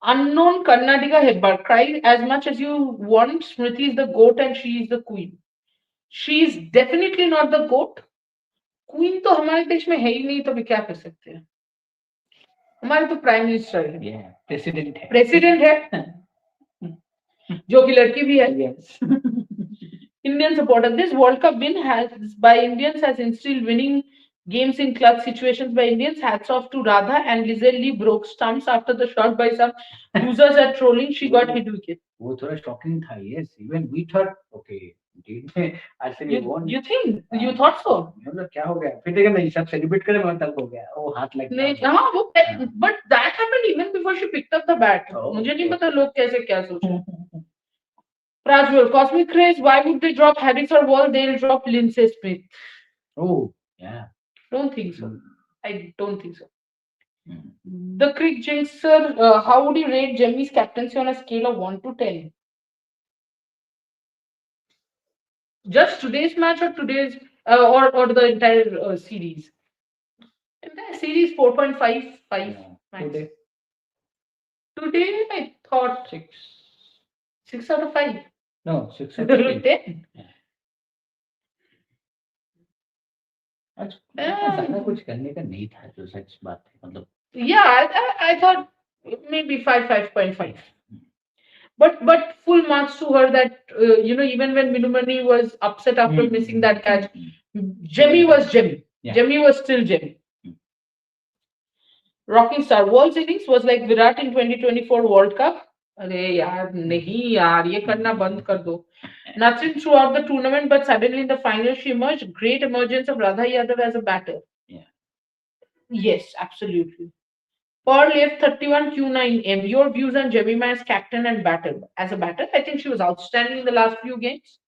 Unknown Karnataka Hebbar, cry as much as you want. Smriti is the goat and she is the queen. She is definitely not the goat. Queen तो हमारे देश में है ही नहीं, तो भी क्या कर सकते हैं। हमारे तो प्राइम मिनिस्टर है, प्रेसिडेंट है जो कि लड़की भी है। Indian supporter, this World Cup win has by Indians has instilled winning games in clutch situations by Indians. Hats off to Radha and Lizelle Lee broke stumps after the shot by some losers at trolling. She got hit wicket. वो थोड़ा shocking था, yes. Even we thought, okay, RCB won. You think? You thought so? मतलब क्या हो गया? फिर देखा नहीं, सब celebrate करे मैं तब हो गया, वो हाथ लग गया। नहीं, हाँ वो, but that happened even before she picked up the bat. मुझे नहीं पता लोग कैसे क्या सोचे। Prajwal, Cosmic Rays, why would they drop Harris or Wall? They'll drop Lindsay Smith. Oh, yeah. Don't think so. I don't think so. The Crick Jinxer, how would you rate Jemmy's captaincy on a scale of 1 to 10? Just today's match or today's or the entire series? Entire series 4.55 max. Today I thought 6 out of 5. No, 6 out of 10. ज़्यादा कुछ करने का नहीं था, जो सच बात है, मतलब। Yeah, I thought maybe 5.5. But full marks to her that even when Minumani was upset after missing that catch, Jemmy was Jemmy. Yeah. Jemmy was still Jemmy. Rocking Star, Wall's innings was like Virat in 2024 World Cup. अरे यार नहीं यार, ये करना बंद कर दो। Nothing throughout the tournament, but suddenly in the final she emerged. Great emergence of Radha Yadav as a batter. Yeah. Yes, absolutely. Pearl F31Q9M. Your views on Jemima as captain and batter? As a batter, I think she was outstanding in the last few games.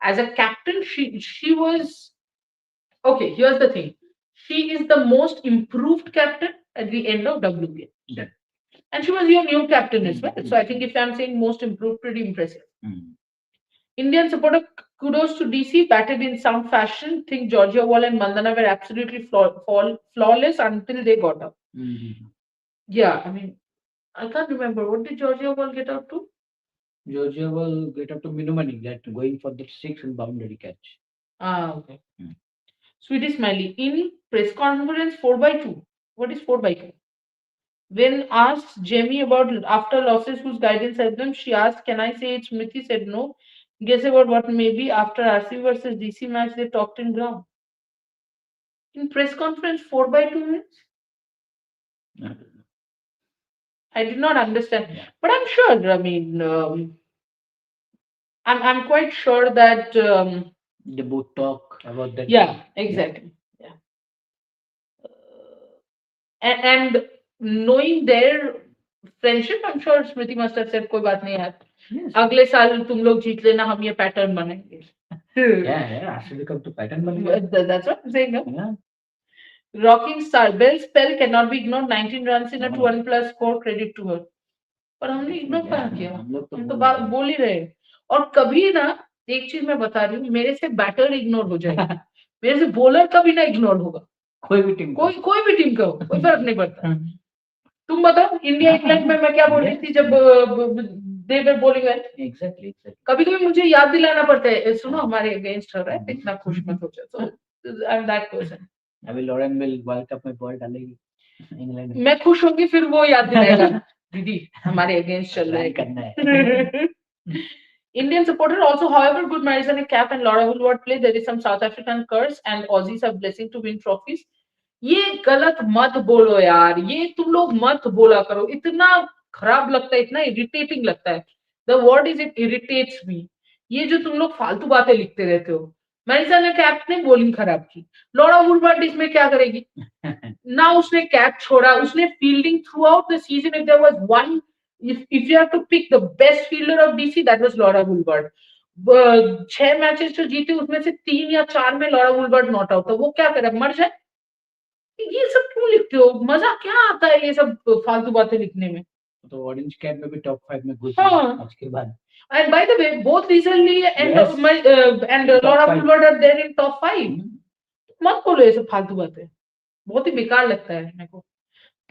As a captain, she was okay. Here's the thing: she is the most improved captain at the end of WPL. Yeah. And she was your new captain as well. So I think if I'm saying most improved, pretty impressive. Indian supporter, kudos to DC, batted in some fashion. Think Georgia Wall and Mandana were absolutely flawless until they got up. Yeah, I mean, I can't remember. What did Georgia Wall get out to? Georgia will get up to Minumani, that going for the six and boundary catch. Okay. Sweetie Smiley, in press conference 4x2. What is 4x2? When asked Jamie about after losses whose guidance helped them, she asked, "Can I say it?" Smriti said no. Guess about what maybe after RCB versus DC match they talked in ground. In press conference 4x2 minutes? I did not understand. Yeah. But I'm sure, I mean, I'm quite sure that they both talk about that. Yeah, exactly. Yeah. And knowing their friendship, I'm sure Smriti must have said, "कोई बात नहीं यार, अगले साल तुम लोग जीत लेना, हम ये pattern बनाएंगे." Yeah, RCB come to pattern बनेगा. That's what I'm saying. No? Yeah. Rocking star, Bell spell cannot be ignored. 19 runs in a 200 plus score. Credit to her. पर हमने इग्नोर कहाँ किया? हम तो बात बोल ही रहे. और कभी ना, एक चीज मैं बता रही हूँ, मेरे से बैटर इग्नोर हो जाएगा, मेरे से बॉलर कभी ना इग्नोर होगा. कोई भी टीम का हो, कोई फर्क नहीं पड़ता. तुम बताओ, इंडिया इंग्लैंड में मैं क्या बोल रही थी जब दे वर बॉलिंग वेल. एग्जैक्टली. कभी कभी मुझे याद दिलाना पड़ता है, सुनो हमारे अगेंस्ट हो रहा है, इतना खुश मत हो जाओ. So I'm that person. अभी लॉरेन मिल वर्ल्ड कप में बॉल डालेगी इंग्लैंड में, मैं खुश होंगी, फिर वो याद दिलाएगा, दीदी हमारे अगेंस्ट चल रहा है, करना है. Indian supporter also, however, good Madison a cap and Laura Woolward play. There is some South African curse and Aussies are blessing to win trophies. ये गलत मत बोलो यार, ये तुम लोग मत बोला करो, इतना खराब लगता है, इतना इरिटेटिंग लगता है. The word is it irritates me. ये जो तुम लोग फालतू बातें लिखते रहते हो. मैरिसा ने कैप ने बॉलिंग खराब की, लॉरा वुलवर्ड इसमें क्या करेगी? ना उसने कैप छोड़ा, उसने fielding throughout the season. If there was one, if you have to pick the best fielder of DC, that was Laura Woolward. 6 matches जो जीते उसमें से 3 या 4 में लॉरा वुलवर्ड नॉट आउट था. वो क्या करे, मर जाए? ये सब क्यों लिखते हो? मजा क्या आता है ये सब फालतू बातें लिखने में? तो ऑरेंज कैप में भी टॉप 5 में घुस गई आज के बाद. And by the way, both recently and Laura Woolward are there in top 5. मत बोलो ये सब फालतू बातें, बहुत ही बेकार लगता है मेरे को.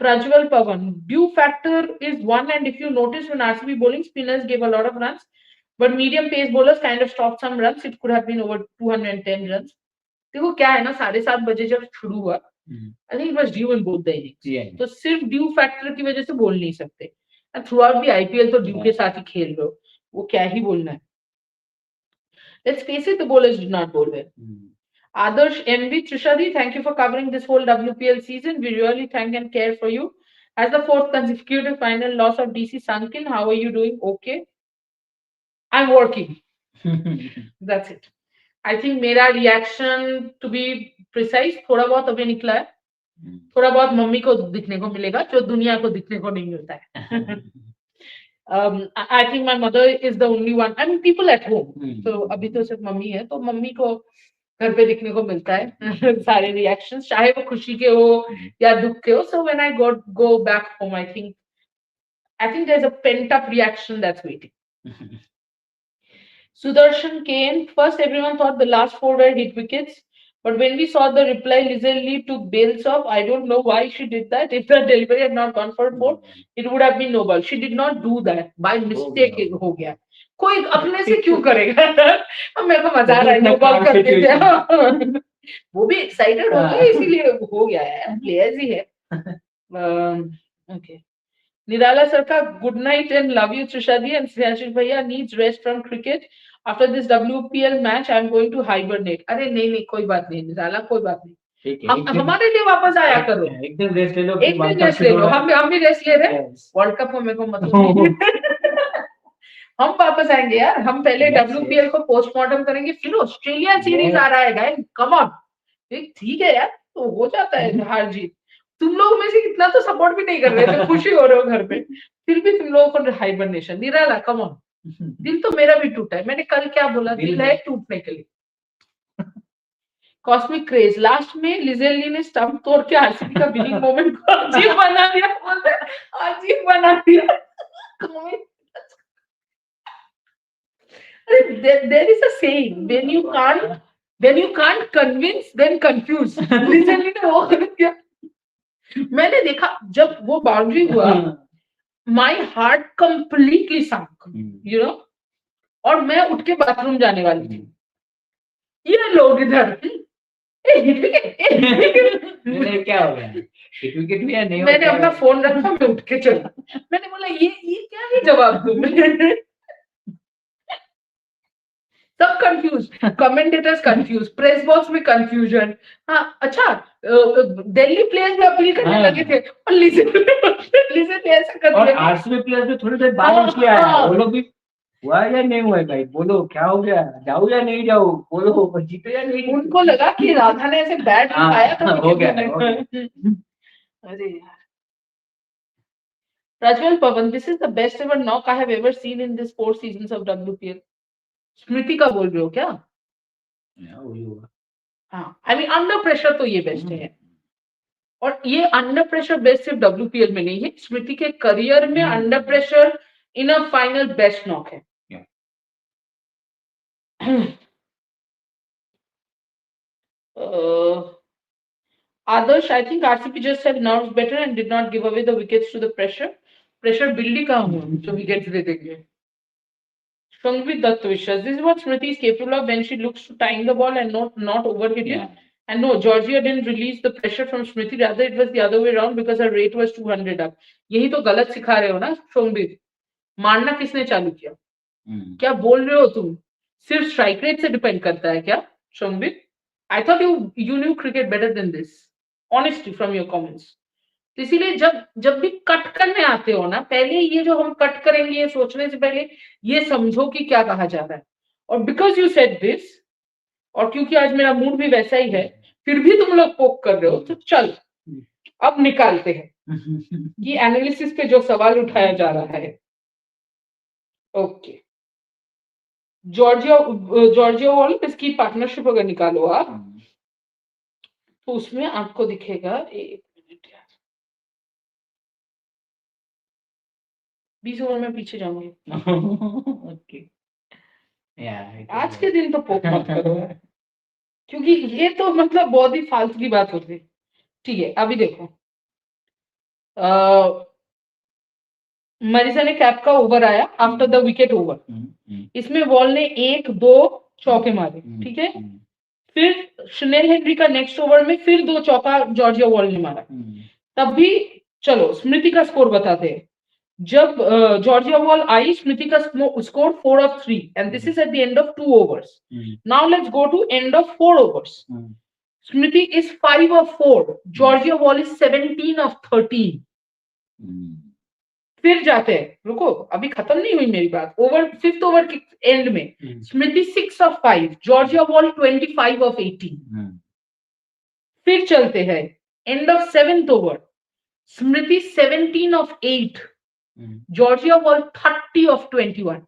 Prajwal Pawan, due factor is one, and if you notice when RCB bowling, spinners gave a lot of runs, but medium pace bowlers kind of stopped some runs. It could have been over 210 runs. देखो क्या है ना, 7:30 बजे जब शुरू हुआ, I think it was due in both the innings. तो सिर्फ ड्यू फैक्टर की वजह से बोल नहीं सकते. थ्रू आउट द आईपीएल तो ड्यू के साथ ही खेल रहे हो, वो क्या ही बोलना है. Let's face it, the bowlers did not bowl well. Adarsh MV, Trishadi, thank you for covering this whole WPL season. We really thank and care for you. As the 4th consecutive final loss of DC sunk in, how are you doing? Okay. I'm working. That's it. I think मेरा reaction, to be precise, थोड़ा बहुत अभी निकला है. थोड़ा बहुत mummy को दिखने को मिलेगा जो दुनिया को दिखने को नहीं मिलता है. I think my mother is the only one. I mean, people at home. So अभी तो सिर्फ मम्मी है, तो मम्मी को घर पे दिखने को मिलता है सारे रिएक्शंस, चाहे वो खुशी के हो या दुख के हो. So when I go back home, I think there's a pent up reaction that's waiting. Sudarshan came first. Everyone thought the last 4 were hit wickets, but when we saw the reply, Lizzie took bails off. I don't know why she did that. If the delivery had not gone for 4, it would have been no ball. She did not do that. By mistake हो गया. कोई अपने से क्यों करेगा? मेरे को मजा आ रहा है, नो बॉल करते थे. वो भी एक्साइटेड हो गया, इसीलिए हो गया है. प्लेयर्स ही है. Okay. Nirala Sarka, good night and love you, Trishadi, and Sriashil Bhaiya needs rest from cricket. After this WPL match, I'm going to hibernate. अरे नहीं, कोई बात नहीं निराला, कोई बात नहीं. हमारे लिए वापस आया करो. एक दिन रेस्ट ले लो. हम भी रेस्ट ले रहे हैं. वर्ल्ड कप में मेरे को मतलब हम वापस आएंगे यार. हम पहले WPL को पोस्टमार्टम करेंगे, फिर ऑस्ट्रेलिया सीरीज आ रहा है गाइस. कम ऑन, ठीक है यार, तो हो जाता है हार जीत. तुम लोग में से कितना तो सपोर्ट भी नहीं कर रहे थे, खुशी हो रहे हो घर पे, फिर भी तुम लोगों को हाइबरनेशन। निराला कम ऑन, दिल तो मेरा भी टूटा है। मैंने कल क्या बोला, दिल है टूटने के लिए। कॉस्मिक क्रेज, लास्ट में लिजेली ने स्टंप तोड़ के आरसीबी का विनिंग मोमेंट को अजीब बना दिया, बोलते अजीब बना दिया। There is a saying, when you can't convince, then confuse. लिजेली ने वो कर दिया। मैंने देखा जब वो बाउंड्री हुआ, my heart completely sunk, you know, और मैं उठ के बाथरूम जाने वाली थी, ये लोग इधर मैंने क्या हो गया, हिट विकेट भी या नहीं, मैंने अपना फोन रखा, मैं उठ के चला। मैंने बोला ये क्या है जवाब दूं। सब confuse, commentators confuse, press box में कंफ्यूजन। हाँ अच्छा, दिल्ली प्लेयर्स भी अपील करने लगे थे, और लिजे ने ऐसा कर दिया। और आरसीबी प्लेयर्स भी थोड़ी देर बाद उसके आया, वो लोग भी हुआ या नहीं हुआ भाई, बोलो क्या हो गया, जाओ या नहीं जाओ, बोलो जीतो या नहीं। उनको लगा कि राधा ने ऐसे बैट उठाया तो हो गया। अरे यार, Rajwal Pavan, this is the best ever knock I have ever seen in this 4 seasons of WPL. स्मृति का बोल रहे हो क्या? वही होगा। हाँ, आई मीन अंडर प्रेशर तो ये बेस्ट है, और ये अंडर प्रेशर बेस्ट सिर्फ WPL में नहीं है, स्मृति के करियर में under pressure in a final best knock है। Adarsh, I think RCB just had nerves better and did not give away the wickets to the pressure. Pressure build ही कहाँ हुआ जो wickets दे देंगे। Shangvi Dutt wishes. This is what Smriti is capable of when she looks to tying the ball and not overhit it. And no, Georgia didn't release the pressure from Smriti. Rather, it was the other way around because her rate was 200 up. यही तो गलत सिखा रहे हो ना शोंगबी। मारना किसने चालू किया? क्या बोल रहे हो तुम? सिर्फ स्ट्राइक रेट से डिपेंड करता है क्या शोंगबी? I thought you knew cricket better than this. Honestly, from your comments. तो इसीलिए जब भी कट करने आते हो ना, पहले ये जो हम कट करेंगे ये सोचने से पहले ये समझो कि क्या कहा जा रहा है। और बिकॉज यू सेड दिस, और क्योंकि आज मेरा मूड भी वैसा ही है, फिर भी तुम लोग पोक कर रहे हो, तो चल अब निकालते हैं कि एनालिसिस पे जो सवाल उठाया जा रहा है। ओके, जॉर्जिया वॉल इसकी पार्टनरशिप अगर निकालो आप, तो उसमें आपको दिखेगा, एक मिनट यार, 20 ओवर में पीछे जाऊंगी। ओके, आज के दिन तो पोक मत करो क्योंकि ये तो मतलब बहुत ही फालतू की बात होती है। ठीक है, अभी देखो, मरीजा ने कैप का ओवर आया आफ्टर द विकेट ओवर, इसमें वॉल ने 1-2 चौके मारे, ठीक है। फिर शनेल हेनरी का नेक्स्ट ओवर में फिर 2 चौका जॉर्जिया वॉल ने मारा। तब भी चलो स्मृति का स्कोर बताते हैं। जब जॉर्जिया वॉल आई, स्मृति का score 4 of 3 and this is at the end of 2 overs. Now let's go to end of 4 overs. Smriti is 5 of 4, Georgia Voll is 17 of 13. फिर जाते हैं, रुको अभी खत्म नहीं हुई मेरी बात। ओवर 5th ओवर के एंड में स्मृति 6 of 5, जॉर्जिया वॉल 25 of 18. फिर चलते हैं end of 7th over, Smriti 17 of 8, Georgia wall 30 of 21.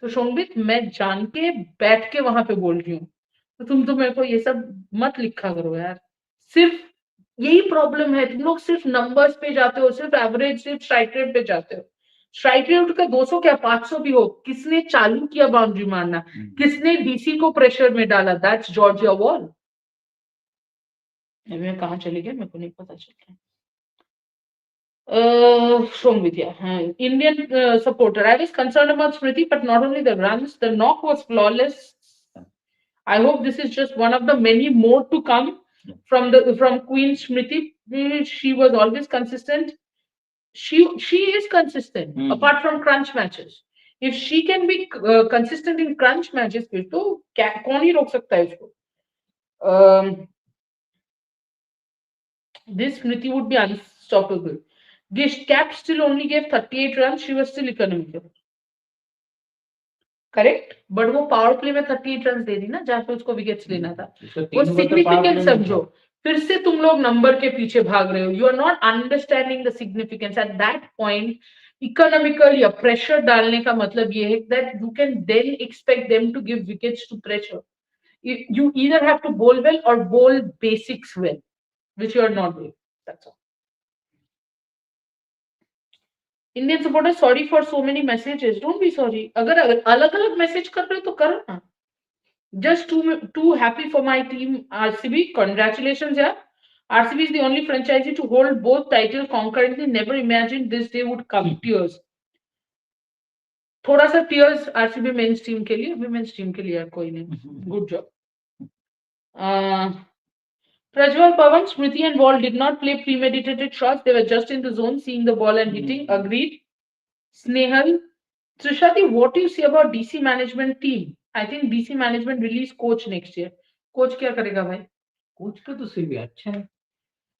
तो शोंबित, मैं जान के बैठ के वहां पे बोल रही हूँ, तो तुम तो मेरे को ये सब मत लिखा करो यार। सिर्फ यही प्रॉब्लम है, तुम लोग सिर्फ नंबर्स पे जाते हो, सिर्फ एवरेज, सिर्फ स्ट्राइक रेट पे जाते हो। स्ट्राइक रेट का 200 क्या 500 भी हो, किसने चालू किया बाउंड्री मारना, किसने डीसी को प्रेशर में डाला? That's Georgia wall. मैं कहाँ चले गए, मेरे को नहीं पता चलता। Shomvidya, Indian supporter. I was concerned about Smriti, but not only the runs, the knock was flawless. I hope this is just one of the many more to come from Queen Smriti. She was always consistent. She is consistent apart from crunch matches. If she can be consistent in crunch matches, फिर तो कौन ही रोक सकता है उसको? This Smriti would be unstoppable. This cap still only gave 38 runs. She was still economical. Correct, but वो power play में 38 run दे दी ना, जहाँ पे उसको विकेट्स लेना था। वो सिग्निफिकेंट समझो, फिर से तुम लोग नंबर के पीछे भाग रहे हो. You are not understanding the significance. At that point, economical या pressure डालने का मतलब ये है that you can then expect them to give wickets to pressure. You either have to bowl well or bowl basics well, which you are not doing. That's all. Indian supporters, sorry for so many messages. Don't be sorry. अगर अलग अलग message कर रहे हो तो करो ना. Just too happy for my team RCB. Congratulations, yeah. RCB is the only franchisee to hold both titles concurrently. Never imagined this day would come. Tears. थोड़ा सा tears RCB men's team के लिए. अभी men's team के लिए यार कोई नहीं. Good job. Prajwal, Pawan, Smriti and Wall did not play premeditated shots. They were just in the zone, seeing the ball and hitting. Agreed. Snehal. Trishati, what do you say about DC management team? I think DC management release coach next year. Coach क्या करेगा भाई? Coach का तो CV अच्छा है.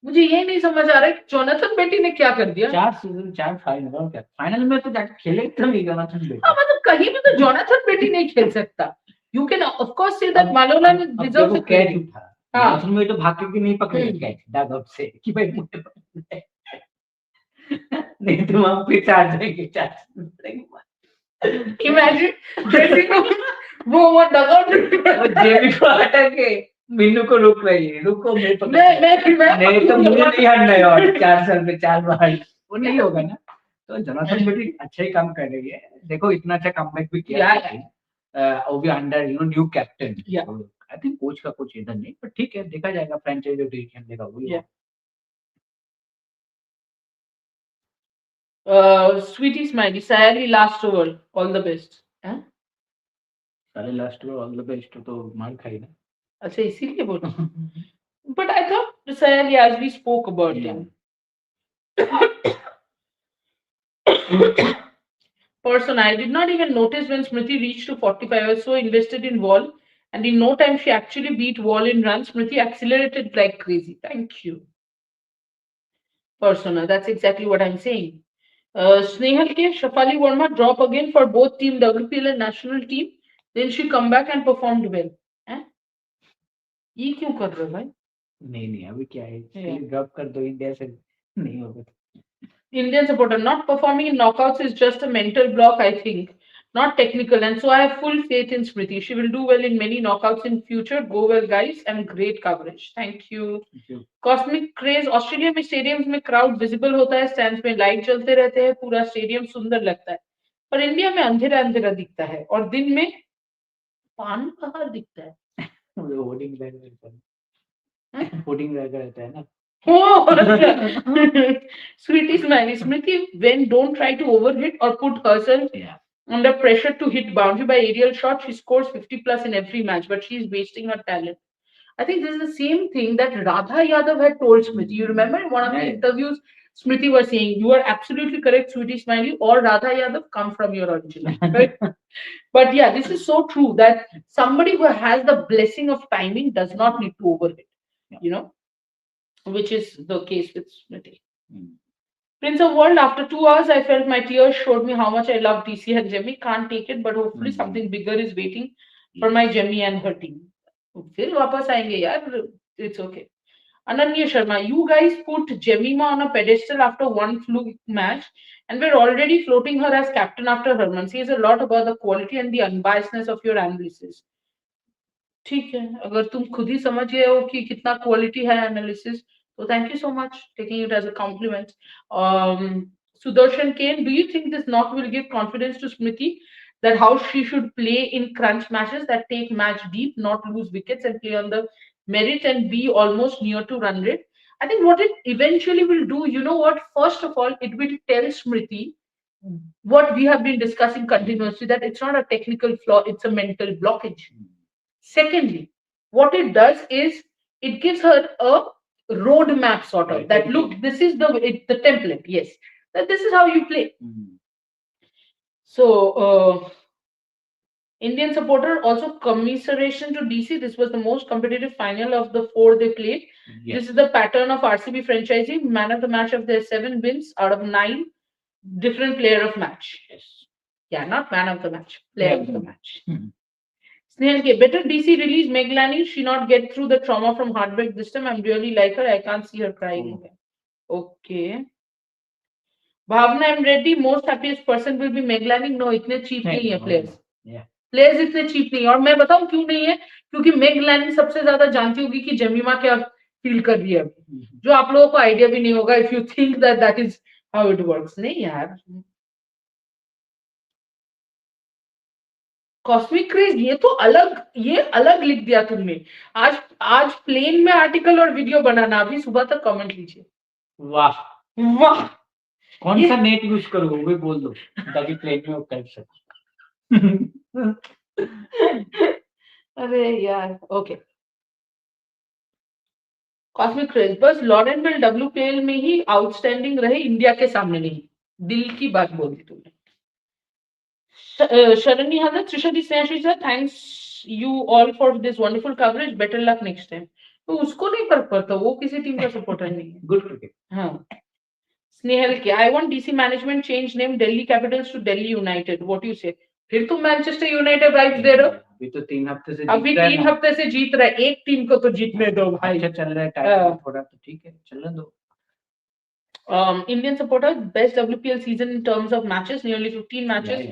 मुझे ये नहीं समझ आ रहा है जोनाथन बेटी ने क्या कर दिया. 4 सीजन 4 फाइनल और क्या फाइनल में तो जाके खेले तो नहीं जोनाथन बेटी. हाँ मतलब कहीं भी तो जोनाथन बेटी नहीं खेल सकता. You can of course say that Malola deserves a catch credit. उठा. जोनाथन बेटी तो भाग के नहीं पकड़े कैच डग आउट से कि भाई मुझे पकड़ ले. नहीं तो हम पे चार जाएंगे 4. Imagine ड्रेसिंग रूम वो डगआउट जेबी को हटा के मीनू को रोक रही है. रुको मैं नहीं तो मुझे नहीं हटना है और 4 साल में 4 बार वो नहीं होगा ना. तो जोनाथन बेटी अच्छा ही काम कर रही है. देखो इतना अच्छा कमबैक भी किया वो भी under new captain. I think coach का कुछ इधर नहीं पर ठीक है देखा जाएगा. फ्रेंचाइजी डिसीजन लेगा वो. Sweetie Smiley, Sayali last over. All the best. सारे लास्ट में ऑल द बेस्ट तो मार खाई ना. अच्छा इसीलिए बोल. But I thought Sayali, as we spoke about him. Person, I did not even notice when Smriti reached to 45. I was so invested in Wall, and in no time she actually beat Wall in runs. Smriti accelerated like crazy. Thank you. Persona, that's exactly what I'm saying. Snehal K. Shafali Verma drop again for both team WPL and national team. Then she come back and performed well. ये क्यों कर रहे हो भाई? नहीं अभी क्या है ड्रॉप कर दो. इंडिया से नहीं होगा. Indian supporter not performing in knockouts is just a mental block, I think, not technical. And so I have full faith in Smriti. She will do well in many knockouts in future. Go well, guys, and great coverage. Thank you. Cosmic craze. Australia में stadiums में crowd visible होता है, stands में light जलते रहते हैं, पूरा stadium सुंदर लगता है. पर इंडिया में अंधेरा अंधेरा दिखता है और दिन में पान बाहर दिखता है. होर्डिंग लगा रहता है ना. Oh, Sweetie Smiley. Smriti, when don't try to overhit or put herself under pressure to hit boundary by aerial shot, she scores 50 plus in every match, but she's wasting her talent. I think this is the same thing that Radha Yadav had told Smriti. You remember in one of the interviews, Smriti was saying, you are absolutely correct, Sweetie Smiley, or Radha Yadav come from your original. Right? But yeah, this is so true that somebody who has the blessing of timing does not need to overhit, which is the case with Smriti. Prince of World, after 2 hours, I felt my tears showed me how much I love DC and Jemmy. Can't take it, but hopefully something bigger is waiting for my Jemmy and her team. फिर वापस आएंगे यार. It's okay. Ananya Sharma, you guys put Jemima on a pedestal after one fluke match, and we're already floating her as captain after Herman. Says a lot about the quality and the unbiasedness of your analysis. ठीक है, अगर तुम खुद ही समझ गए हो कि कितना क्वालिटी है analysis, so thank you so much, taking it as a compliment. Sudarshan Kane, do you think this knock will give confidence to Smriti that how she should play in crunch matches that take match deep, not lose wickets and play on the merit and be almost near to run rate? I think what it eventually will do, you know what? First of all, it will tell Smriti what we have been discussing continuously, that it's not a technical flaw, it's a mental blockage. Secondly, what it does is it gives her a roadmap sort of that look, this is the template. Yes, that this is how you play. So Indian supporter also commiseration to DC. This was the most competitive final of the 4 they played. This is the pattern of RCB franchising. Man of the match of their 7 wins out of 9. Different player of match. Yeah, not man of the match. Player of the match. Snehal K. Better DC release Meg Lanning. She not get through the trauma from heartbreak this time. I'm really like her. I can't see her crying again. Okay. Bhavna M. Reddy, most happiest person will be Meg Lanning. No, इतने cheap नहीं है players. Players इतने cheap नहीं है, और मैं बताऊं क्यों नहीं है, क्योंकि मेग लैनिंग सबसे ज्यादा जानती होगी कि जमीमा क्या फील कर रही है, जो आप लोगों को आइडिया भी नहीं होगा if you think that that is how it works. नहीं यार, कॉस्मिक क्रेज ये अलग लिख दिया तुमने. आज आज प्लेन में आर्टिकल और वीडियो बनाना, अभी सुबह तक कमेंट लीजिए. वाह वाह, कौन सा नेट यूज करो वो भी बोल दो ताकि प्लेन में वो कर सके. अरे यार. ओके, कॉस्मिक क्रेज बस लॉरेन बेल WPL में ही आउटस्टैंडिंग रहे, इंडिया के सामने नहीं. दिल की बात बोल दी तुमने. शरणी हजरत त्रिशदी स्नेहाशी sir, thanks you all for this wonderful coverage, better luck next time. तो उसको नहीं फर्क पड़ता, वो किसी टीम का सपोर्टर नहीं है. Good cricket. हाँ. Snehal K, I want DC management change name Delhi Capitals to Delhi United. What you say? फिर तुम मैनचेस्टर यूनाइटेड वाइब्स दे रहे हो. अभी तो 3 हफ्ते से अभी 3 हफ्ते से जीत रहा है, एक टीम को तो जीतने दो भाई. अच्छा चल रहा है टाइम थोड़ा, तो ठीक है चलने दो. Indian supporters, best WPL season in terms of matches, nearly 15 matches,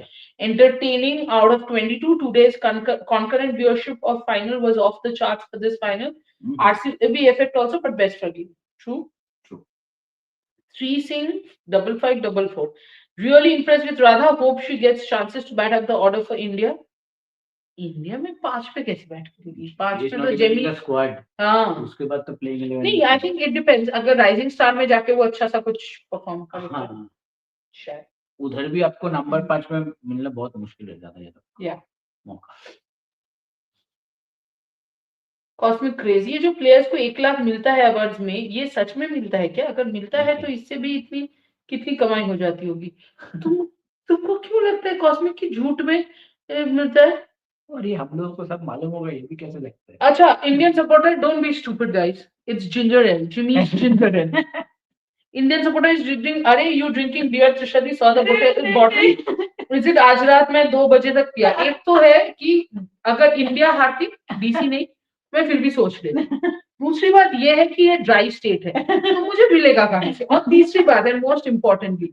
entertaining out of 22. Today's concurrent viewership of final was off the charts for this final. RCB effect also, but best for game. True. 3 Singh, 5544. Really impressed with Radha. Hope she gets chances to bat up the order for India. India में 5 पे कैसे bat करेगी? 5 पे तो Jamie squad. हाँ, उसके बाद तो प्लेइंग 11 नहीं. I think it depends. अगर राइजिंग स्टार में जाके वो अच्छा सा कुछ परफॉर्म करे, हाँ, शायद उधर भी आपको नंबर 5 में मिलना बहुत मुश्किल है, ज्यादा या मौका. कॉस्मिक क्रेज, ये जो प्लेयर्स को 1 लाख मिलता है अवार्ड्स में, ये सच में मिलता है क्या? अगर मिलता है तो इससे भी इतनी कितनी कमाई हो जाती होगी. तुमको क्यों लगता है कॉस्मिक की झूठ में मिलता है? और ये हम लोगों को सब मालूम होगा, ये भी कैसे लगता है? अच्छा, Indian supporter, don't be stupid guys, it's ginger ale, Jimmy ginger ale. Indian supporter is drinking, अरे यू ड्रिंकिंग बियर त्रिशदी saw the bottle, is it आज रात में 2 बजे तक पिया. एक तो है कि अगर इंडिया हारती, डीसी नहीं, मैं फिर भी सोच लेती. दूसरी बात ये है कि ये ड्राई स्टेट है, तो मुझे मिलेगा कहां से. और तीसरी बात है, most importantly,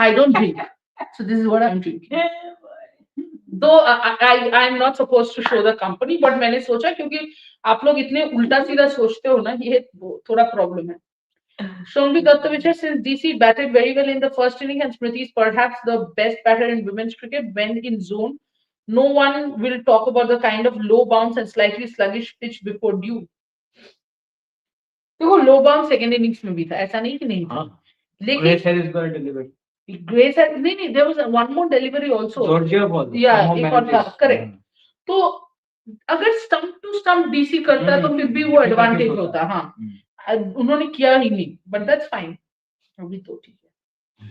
I don't drink, so this is what I am drinking. Though I am not suppose to show the company, but मैंने सोचा क्योंकि आप लोग इतने उल्टा सीधा सोचते हो ना, ये थोड़ा प्रॉब्लम है. Shombi Dattavichar, since DC batted very well in the first inning and Smriti is perhaps the best batter in women's cricket when in zone, no one will talk about the kind of low bounce and slightly sluggish pitch before due. देखो लो bounce second innings में भी था, ऐसा नहीं कि नहीं था. लेकिन Grace Harris got delivered. Grace नहीं, there was one more delivery also. Georgia ball, या एक और था, करेक्ट. तो अगर स्टंप टू स्टंप डीसी करता तो फिर भी वो एडवांटेज होता. हाँ, उन्होंने किया ही नहीं, बट दैट्स फाइन. अभी तो ठीक है.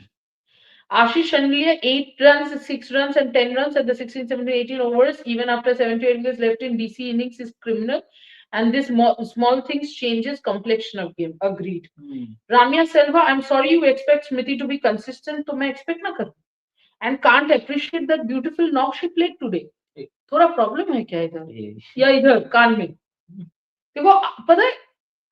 आशीष Shanliya, 8 runs, 6 runs and 10 runs at the 16, 17, 18 overs even after 78 innings left in DC innings is criminal, and this small things changes complexion of game. Agreed. Ramya Selva, I'm sorry you expect Smriti to be consistent, तो मैं expect ना करूं, and can't appreciate that beautiful knock she played today. थोड़ा problem है क्या इधर या इधर कान में? देखो पता है,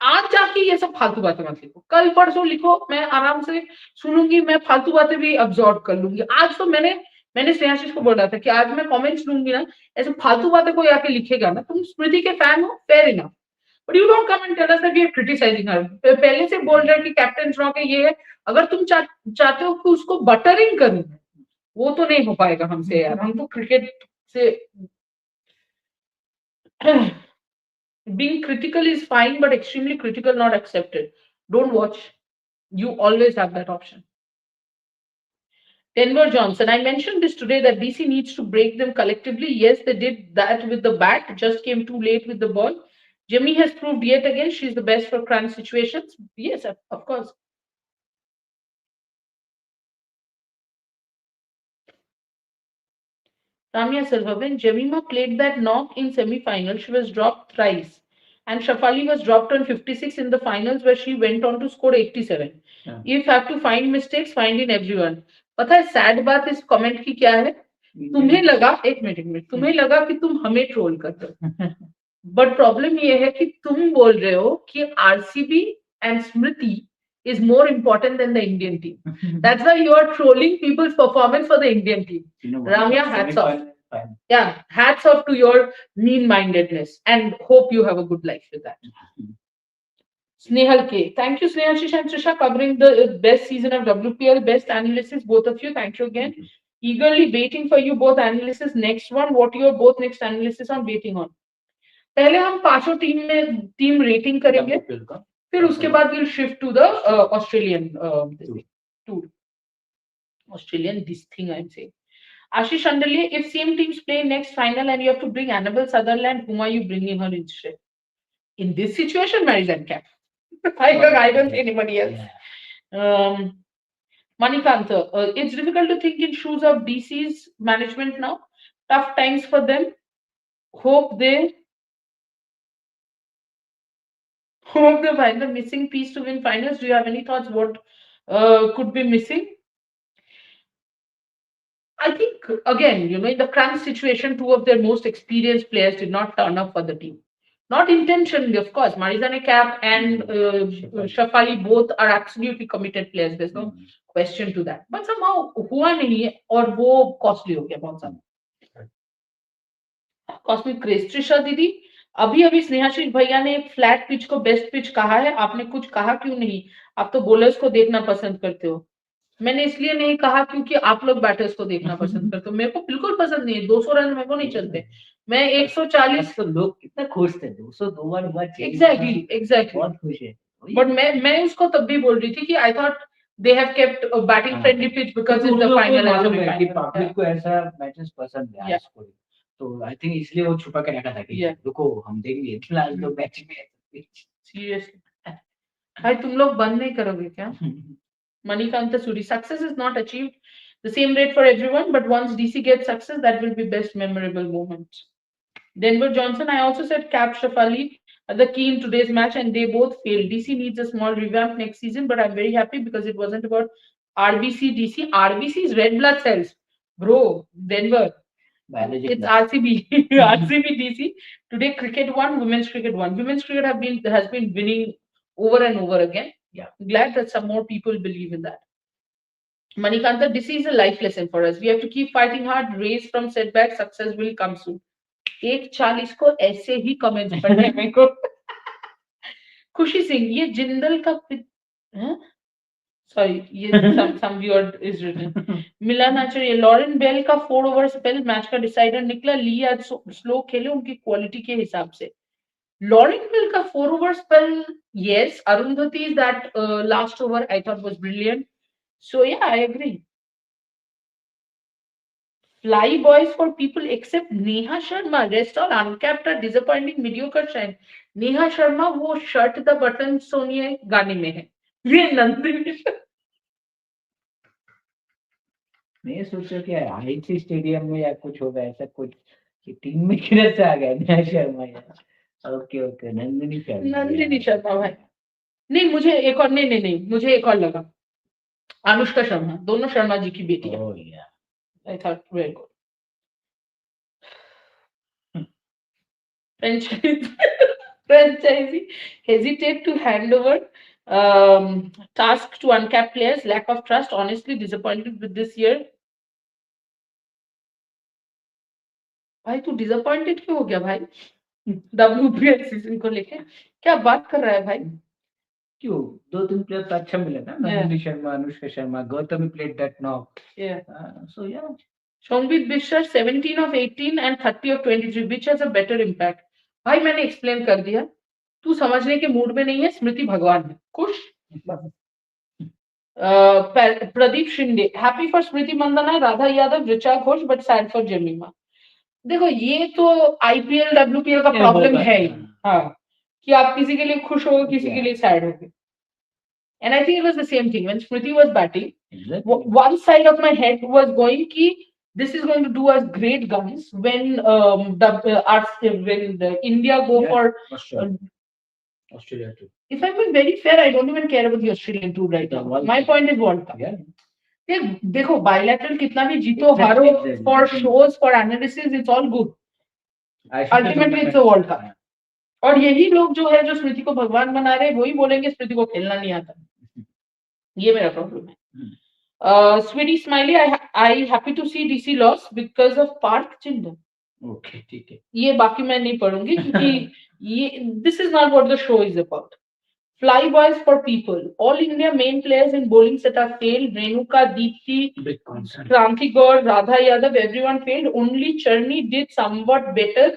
आज जाके ये सब फालतू बातें मत लिखो, कल परसों लिखो, मैं आराम से सुनूंगी, मैं फालतू बातें भी अब्सॉर्ब कर लूंगी. आज तो मैंने स्नेहाशीष को बोला था कि आज मैं कमेंट्स लूंगी ना, ऐसे फालतू बातें कोई आके लिखेगा ना, तुम स्मृति के फैन हो, fair enough, but you don't come and tell us that you are criticising her. पहले से बोल रहे हैं कि कैप्टन रॉन्ग है, ये है. अगर तुम चाहते हो कि उसको बटरिंग करूं, वो तो नहीं हो पाएगा हमसे यार. हम तो क्रिकेट से being critical is fine, but extremely critical not accepted. Don't watch. You always have that option. Denver Johnson, I mentioned this today that DC needs to break them collectively. Yes, they did that with the bat, just came too late with the ball. Jimmy has proved yet again she's the best for crunch situations. Yes, of course. Ramya Silva, when Jemima played that knock in semi-final, she was dropped thrice. And Shafali was dropped on 56 in the finals where she went on to score 87. Yeah. If you have to find mistakes, find in everyone. पता है sad बात इस comment की क्या है? तुम्हें लगा एक मिनट तुम्हें लगा कि तुम हमें ट्रोल करते हो, बट प्रॉब्लम ये है कि तुम बोल रहे हो कि RCB and Smriti is more important than the Indian team. That's why you are trolling people's performance for the Indian team. Ramya, hats off. Yeah, hats off to your mean-mindedness, and hope you have a good life with that. Snehal K. Thank you, Snehal Shisha and Trisha, covering the best season of WPL, best analysis, both of you. Thank you again. Eagerly waiting for you both analysis. Next one, what your both next analysis on waiting on? पहले हम पांचों team में team rating करेंगे, फिर उसके बाद will shift to the Australian tour, Australian this thing I am saying. Ashish Andaliya, if same teams play next final and you have to bring Annabelle Sutherland, whom are you bringing her instead? In this situation, Marizan Cap. I don't see anybody else. Manikanta, it's difficult to think in shoes of DC's management now. Tough times for them. Hope they find the missing piece to win finals. Do you have any thoughts what could be missing? I think, again, in the crunch situation, two of their most experienced players did not turn up for the team. Not intentionally, of course. Marizane Cap and Shafali both are absolutely committed players. There's no question to that. But somehow, हुआ नहीं और वो costly हो गया बहुत ज़्यादा. Cosmic Craze. Trisha दीदी, अभी स्नेहाशीष भैया ने एक फ्लैट पिच को बेस्ट पिच कहा है, आपने कुछ कहा क्यों नहीं? आप तो बॉलर्स को देखना पसंद करते हो. मैंने इसलिए नहीं कहा क्योंकि आप लोग बैटर्स को देखना पसंद करते हो. मेरे को बिल्कुल पसंद नहीं है. 200 रन मेरे को नहीं चलते. मैं 140. तो लोग कितना खुश थे. 202 हुआ. एग्जैक्टली बहुत खुश है. बट मैं उसको तब भी बोल रही थी कि I thought they have kept a batting friendly pitch because it's the final and semi-final. Public को ऐसा मैचेस पसंद है इसको. तो आई थिंक इसलिए वो छुपा के रखा था कि रुको हम देंगे फिलहाल तो मैच में. सीरियसली भाई तुम लोग बंद नहीं करोगे क्या? Manikanta Suri, success is not achieved the same rate for everyone, but once DC gets success, that will be best memorable moment. Denver Johnson, I also said Cap Shafali are the key in today's match, and they both failed. DC needs a small revamp next season, but I'm very happy because it wasn't about RBC, DC. RBC is red blood cells. Bro, Denver. Biologic it's RCB. RCB, DC. Today, cricket won, women's cricket won. Women's cricket has been winning over and over again. Yeah, glad that some more people believe in that. Manikanta, this is a life lesson for us. We have to keep fighting hard, raise from setbacks, success will come soon. 1:40 को ऐसे ही comments पढ़ने मेरे को. खुशी सिंह, ये जिंदल का sorry ये some viewer is written. Milan Acharya, Lauren Bell का 4 ओवर स्पेल मैच का डिसाइडर निकला. ली आज स्लो खेले उनकी क्वालिटी के हिसाब से. Lauren Milka 4 over spell, yes. Arundhati's that last over I thought was brilliant. So yeah, I agree. Fly boys for people except Neha Sharma. Rest all uncapped or disappointing mediocre shine. Neha Sharma वो shirt the button सोनिए गाने में है. ये नंदिनी. मैं सोचा कि IT stadium में या कुछ होगा ऐसा कुछ कि टीम में किधर से आ गया नेहा शर्मा यार. ओके नंदिनी शर्मा भाई. नहीं मुझे एक और नहीं मुझे एक और लगा. अनुष्का शर्मा. दोनों शर्मा जी की बेटी है. ओह या I thought very good. franchisee hesitate to hand over task to uncapped players. Lack of trust. Honestly disappointed with this year. भाई तू डिसअपॉइंटेड क्यों हो गया भाई WPL सीजन को लेके? क्या बात कर रहा है भाई? क्यों 2-3 प्लेयर तो अच्छा मिले ना. Nandini Sharma, Anushka Sharma, Gautami played that knock. So yeah. Shongvit Bishar 17 of 18 and 30 of 23. Which has a better impact? भाई मैंने एक्सप्लेन कर दिया. तू समझने के मूड में नहीं है. स्मृति भगवान है. खुश. Pradeep Shinde, happy for Smriti Mandhana, Radha Yadav, Richa Ghosh, but sad for Jemimah. देखो ये तो आईपीएल WPL का प्रॉब्लम है. हाँ कि आप किसी के लिए खुश हो किसी के लिए सैड हो. And I think it was the same thing when Smriti was batting. Exactly. One side of my head was going ki this is going to do us great guns when when India go for Australia too. If I'm being very fair, I don't even care about the Australian tour right now. My point is World Cup. Yeah. देखो bilateral कितना भी जीतो हारो, for shows for analysis it's all good, ultimately it's a world cup. और यही लोग जो है जो स्मृति को भगवान बना रहे वही बोलेंगे स्मृति को खेलना नहीं आता। ये मेरा प्रॉब्लम है। Sweety smiley, I happy to see DC loss because of Parth Chintan. Okay ठीक है, ये बाकी मैं नहीं पढ़ूंगी क्योंकि ये this is not what the show is about. Fly boys for people. All India main players in bowling set have failed. Renuka, Deepti, Kranti Gaur, Radha Yadav, everyone failed. Only Charni did somewhat better.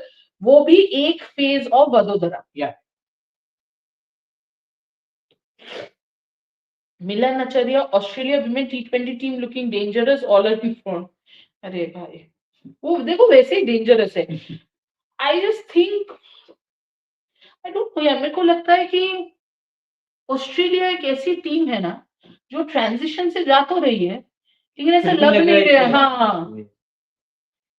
वो भी एक phase of Vadodara. Yeah. Milan Acharya, Australia women T20 team looking dangerous. All are informed. अरे भाई, वो देखो वैसे ही dangerous है. I just think, I don't know यार, मेरे को लगता है कि ऑस्ट्रेलिया एक ऐसी टीम है ना जो ट्रांजिशन से जा तो रही है लेकिन ऐसा लग नहीं रहा। हाँ,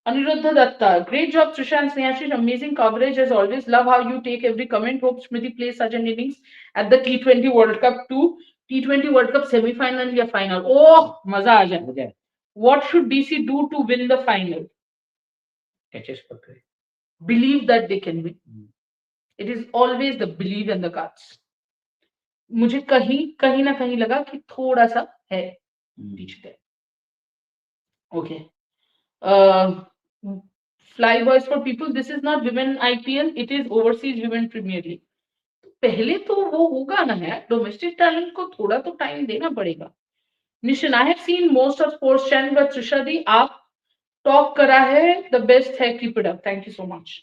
Aniruddha Datta, great job Sushant Snehashish, amazing coverage as always, love how you take every comment, hope Smriti plays such an innings at the T20 World Cup too, T20 World Cup semi-final या final, oh मजा आ जाए। What should DC do to win the final? Believe that they can win. It is always the belief and the cards. मुझे कहीं ना कहीं लगा कि थोड़ा सा है पीछे। Okay, fly boys for people, this is not women IPL, it is overseas women premiere league. पहले तो वो होगा ना यार, डोमेस्टिक टैलेंट को थोड़ा तो टाइम देना पड़ेगा। निशन, I have seen most of sports channel but त्रिशादी आप टॉप करा है, द बेस्ट है, keep it up, thank you so much.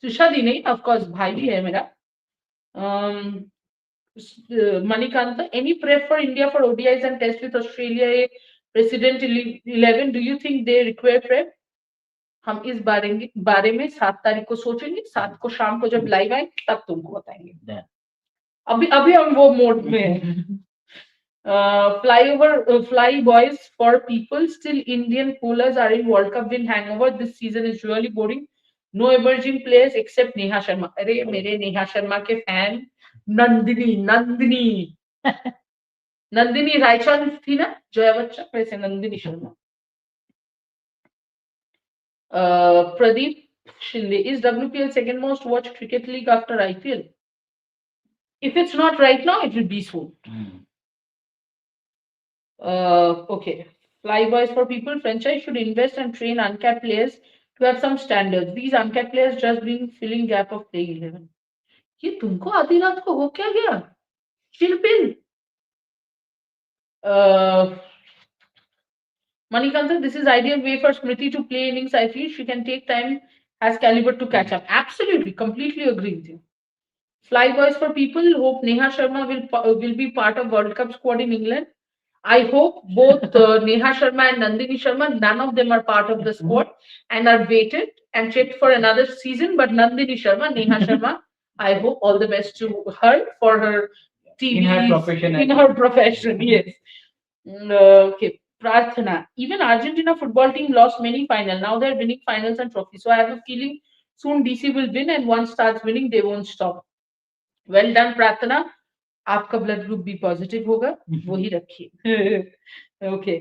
त्रिशादी नहीं, ऑफ कोर्स भाई भी है मेरा। Manikanta, any prep for India for ODIs and test with Australia President 11, do you think they require prep? हम इस बारे में 7 तारीख को सोचेंगे, 7 को शाम को जब लाइव आए तब तुमको बताएंगे। अभी हम वो मोड में हैं। Fly boys for people, still Indian bowlers are in World Cup win hangover, this season is really boring, no emerging players except Neha Sharma। अरे मेरे नेहा शर्मा के फैन नंदिनी नंदिनी रायचंद थी ना, जया बच्चन, वैसे Nandini Sharma. Pradeep Shinde, is WPL second most watched cricket league after IPL? If it's not right now, it will be soon. Okay, fly boys for people, franchise should invest and train uncapped players to have some standards. These uncapped players just being filling gap of playing 11. ये तुमको आधी रात को हो क्या गया? चिलपिल। Manikanta, this is ideal way for Smriti to play innings. I feel she can take time, has caliber to catch up. Absolutely, completely agree with you. Fly boys for people, hope Neha Sharma will be part of World Cup squad in England. I hope both Neha Sharma and Nandini Sharma, none of them are part of the squad and are waited and checked for another season. But Nandini Sharma, Neha Sharma, I hope all the best to her for her TV, in her profession. Yes. Okay. Prarthana. Even Argentina football team lost many finals. Now they're winning finals and trophies. So I have a feeling soon DC will win, and once starts winning, they won't stop. Well done, Prarthana. आपका blood group भी positive होगा, वही रखिए। Okay,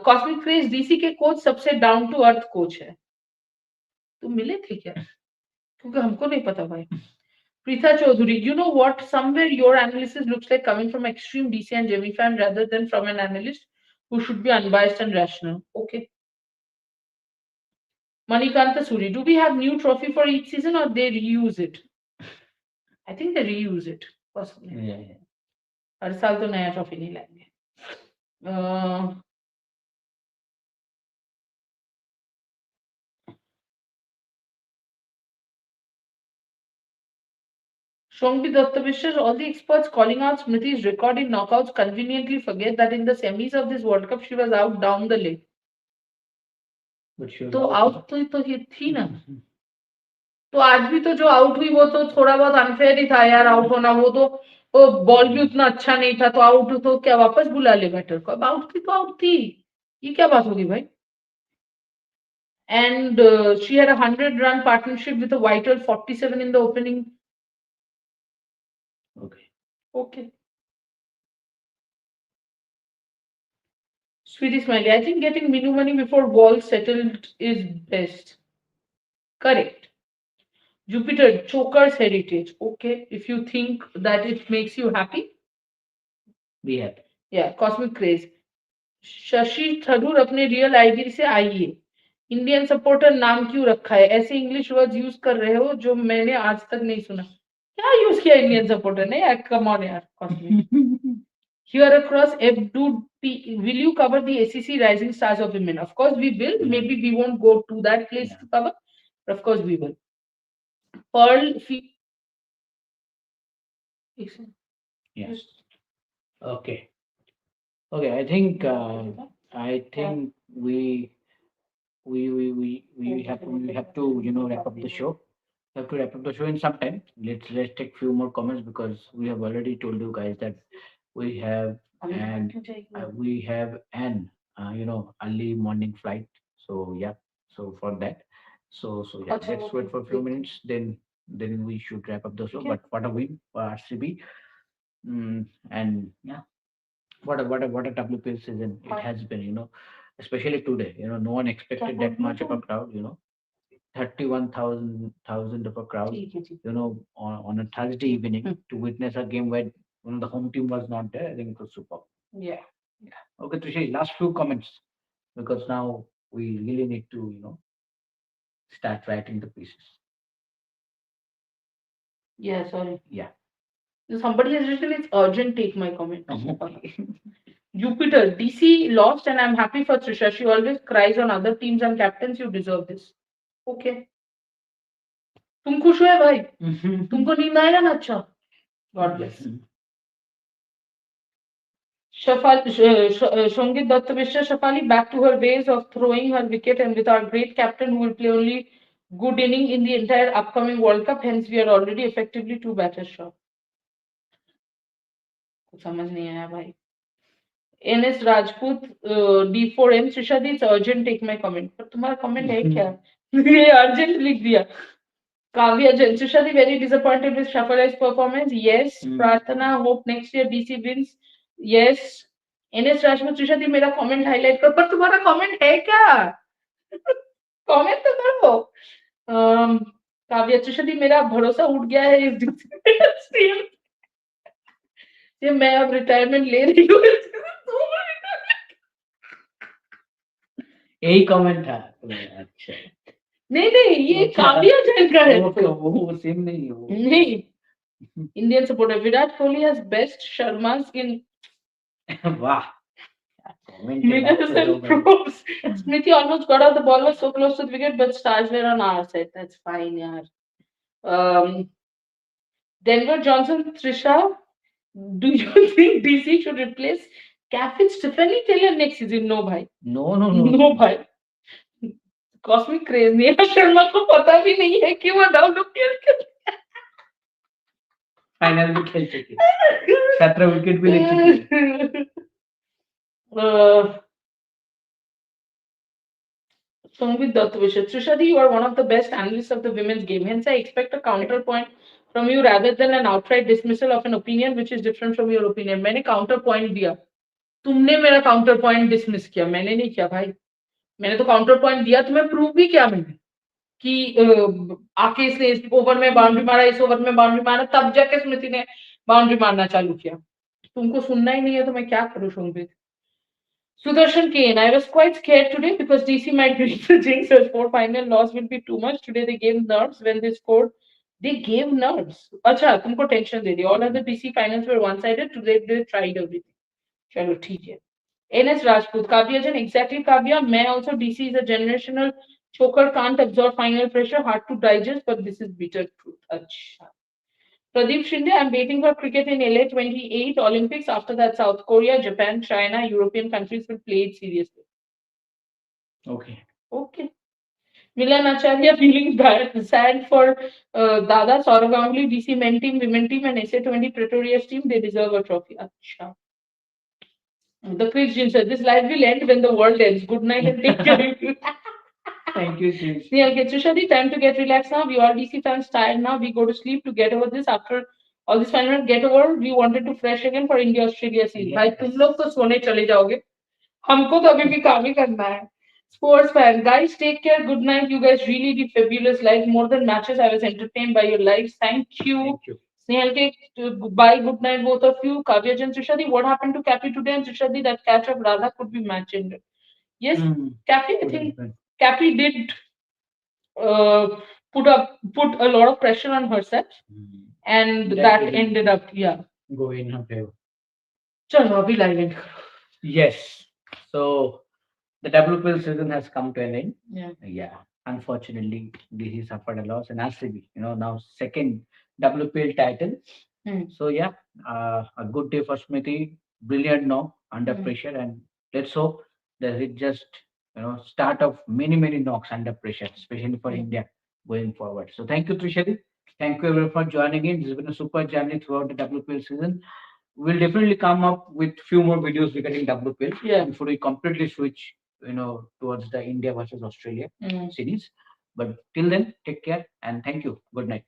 cosmic craze, DC के coach सबसे down to earth coach है। तुम मिले थे क्या? क्योंकि हमको नहीं पता भाई। Pritha Chaudhary, you know what? Somewhere your analysis looks like coming from extreme DC and Jimmy fan rather than from an analyst who should be unbiased and rational. Okay. Manikanta Suri, do we have new trophy for each season or they reuse it? I think they reuse it. Possibly. Yeah. हर साल तो नया trophy नहीं लाएंगे। Shongbi Datta Vishwas, all the experts calling out Smriti's record in knockouts conveniently forget that in the semis of this World Cup she was out down the leg. तो out तो ये थी ना, तो आज भी तो जो आउट हुई वो तो थोड़ा बहुत अनफेयर ही था यार आउट होना। वो तो बॉल भी उतना अच्छा नहीं था, तो आउट तो क्या वापस बुला ले बैटर को? अब आउट थी तो आउट थी, ये क्या बात होगी भाई? And she had a 100-run partnership with a vital 47 in the opening. Okay. Sweetie Smiley, I think getting Minu money before wall settled is best. Correct. Jupiter, Choker's heritage. Okay, if you think that it makes you happy, We have. yeah, cosmic craze. Shashi Tharoor अपने real ID से आइए. Indian supporter नाम क्यों रखा है? ऐसे English word use कर रहे हो जो मैंने आज तक नहीं सुना. क्या यूज किया इंडियन सपोर्टर ने? यार कम ऑन यार. cosmic. Here across F do will you cover the SEC Rising Stars of Women? Of course we will. Maybe we won't go to that place to cover, but of course we will. Pearl. Yes. Okay. Okay. I think we have to wrap up the show. We have to wrap up the show in some time. Let's take few more comments because we have already told you guys that we have an early morning flight. So yeah. So for that. So yeah. Let's wait for a few minutes. Then we should wrap up the show. But what a win for RCB. And yeah, what a WPL season it has been. Especially today. No one expected that much of a crowd. 31,000 of a crowd. On a Thursday evening to witness a game where the home team was not there. I think it was super. Yeah. Okay, Trishi, last few comments because now we really need to start writing the pieces. Yeah, sorry. Yeah. Somebody has written it's urgent, take my comment. Okay. Jupiter, DC lost and I'm happy for Trisha. She always cries on other teams and captains. You deserve this. Okay. तुम खुश हुए भाई? तुमको नींद आएगा ना? अच्छा. God bless. Shongit Datta Mishra Shafali back to her ways of throwing her wicket and with our great captain who will play only good inning in the entire upcoming World Cup. Hence, we are already effectively two batters short. कुछ समझ नहीं आया भाई. NS Rajput D4M Trishadi, it's urgent, take my comment. पर तुम्हारा comment है क्या? ये urgent लिख दिया. Kavya Jain, Trishadi very disappointed with Shafalai's performance. Yes. Prarthana, hope next year DC wins. Yes. NS Rajput, Trishadi मेरा comment highlight कर. पर तुम्हारा comment है क्या? comment तो करो. काव्या Trishadi मेरा भरोसा उठ गया है इस टीम. ये मैं अब रिटायरमेंट ले रही हूँ. यही कमेंट था. अच्छा. नहीं ये काव्या जैन का है. वो सेम नहीं है वो. नहीं. Indian supporter Virat Kohli has best Sharmas in. Wow. Millions and proofs. Smriti almost got out. The ball was so close to the wicket, but stars were on our side. That's fine, yaar. Denver Johnson, Trisha, do you think DC should replace Captain Stephanie Taylor next season? No, bhai. No, bhai. Cosmic craze. Neha Sharma को पता भी नहीं है कि वो down खेल कर. Final भी खेल चुकी है. 17 विकेट भी ले चुकी है. Songvit Dattavishya, Trishadi, you are one of the best analysts of the women's game. Hence, I expect a counterpoint from you rather than an outright dismissal of an opinion which is different from your opinion. मैंने counterpoint दिया. तुमने मेरा counterpoint dismiss किया. मैंने नहीं किया भाई. मैंने तो counterpoint दिया. तुम्हें proof भी किया मैंने कि आके इसने इस ओवर में बाउंड्री मारा, इस ओवर में बाउंड्री मारा, तब जाके स्मृति ने बाउंड्री मारना चालू किया. तुमको सुनना ही नहीं है तो मैं क्या करूं? शोभित. Sudarshan Kane, I was quite scared today because DC might reach the jinx. Her sport final loss will be too much. Today they gave nerves when they scored. They gave nerves. अच्छा, तुमको tension they the. All other DC finals were one-sided. Today they tried everything. चलो ठीक है. NS Rajput, Kavya Jan, exactly Kavya. मैं also DC is a generational choker, can't absorb final pressure, hard to digest, but this is bitter truth. अच्छा. Pradeep Shinde, I'm waiting for cricket in LA 28 Olympics. After that, South Korea, Japan, China, European countries will play it seriously. Okay. Milan Acharya feeling bad, sad for Dada, Saurav Ganguly, DC men team, women team, and SA20 Pretorius team. They deserve a trophy. Achha. The Christian said, this life will end when the world ends. Good night and take care. Thank you, Srish. Okay, Trishadi, time to get relaxed now. We all DC fans tired now. We go to sleep to get over this. After all this final get over, we wanted to fresh again for India Australia series. भाई तुम लोग तो सोने चले जाओगे. हमको तो अभी भी काम ही करना है. Sports fan, guys, take care. Good night. You guys really did fabulous live. More than matches, I was entertained by your lives. Thank you. Thank you. Snehal K, bye. Good night, both of you. Kavya and Trishadi, what happened to Cappy today? And Trishadi, that catch of Radha could be match ended. Yes, Cappy, I think Cappy did put a lot of pressure on herself, and that ended up, yeah. Go in her favor. चलो अभी live end करो. Yes. So the WPL season has come to an end. Yeah. Yeah. Unfortunately, DC suffered a loss, and RCB, now second WPL title. So yeah, a good day for Smithy. Brilliant knock under pressure, and let's hope that it just start of many knocks under pressure, especially for India going forward. So thank you, Trishadi. Thank you everyone for joining in. This has been a super journey throughout the WPL season. We'll definitely come up with few more videos regarding WPL. Yeah. Before we completely switch, towards the India versus Australia series. But till then, take care and thank you. Good night.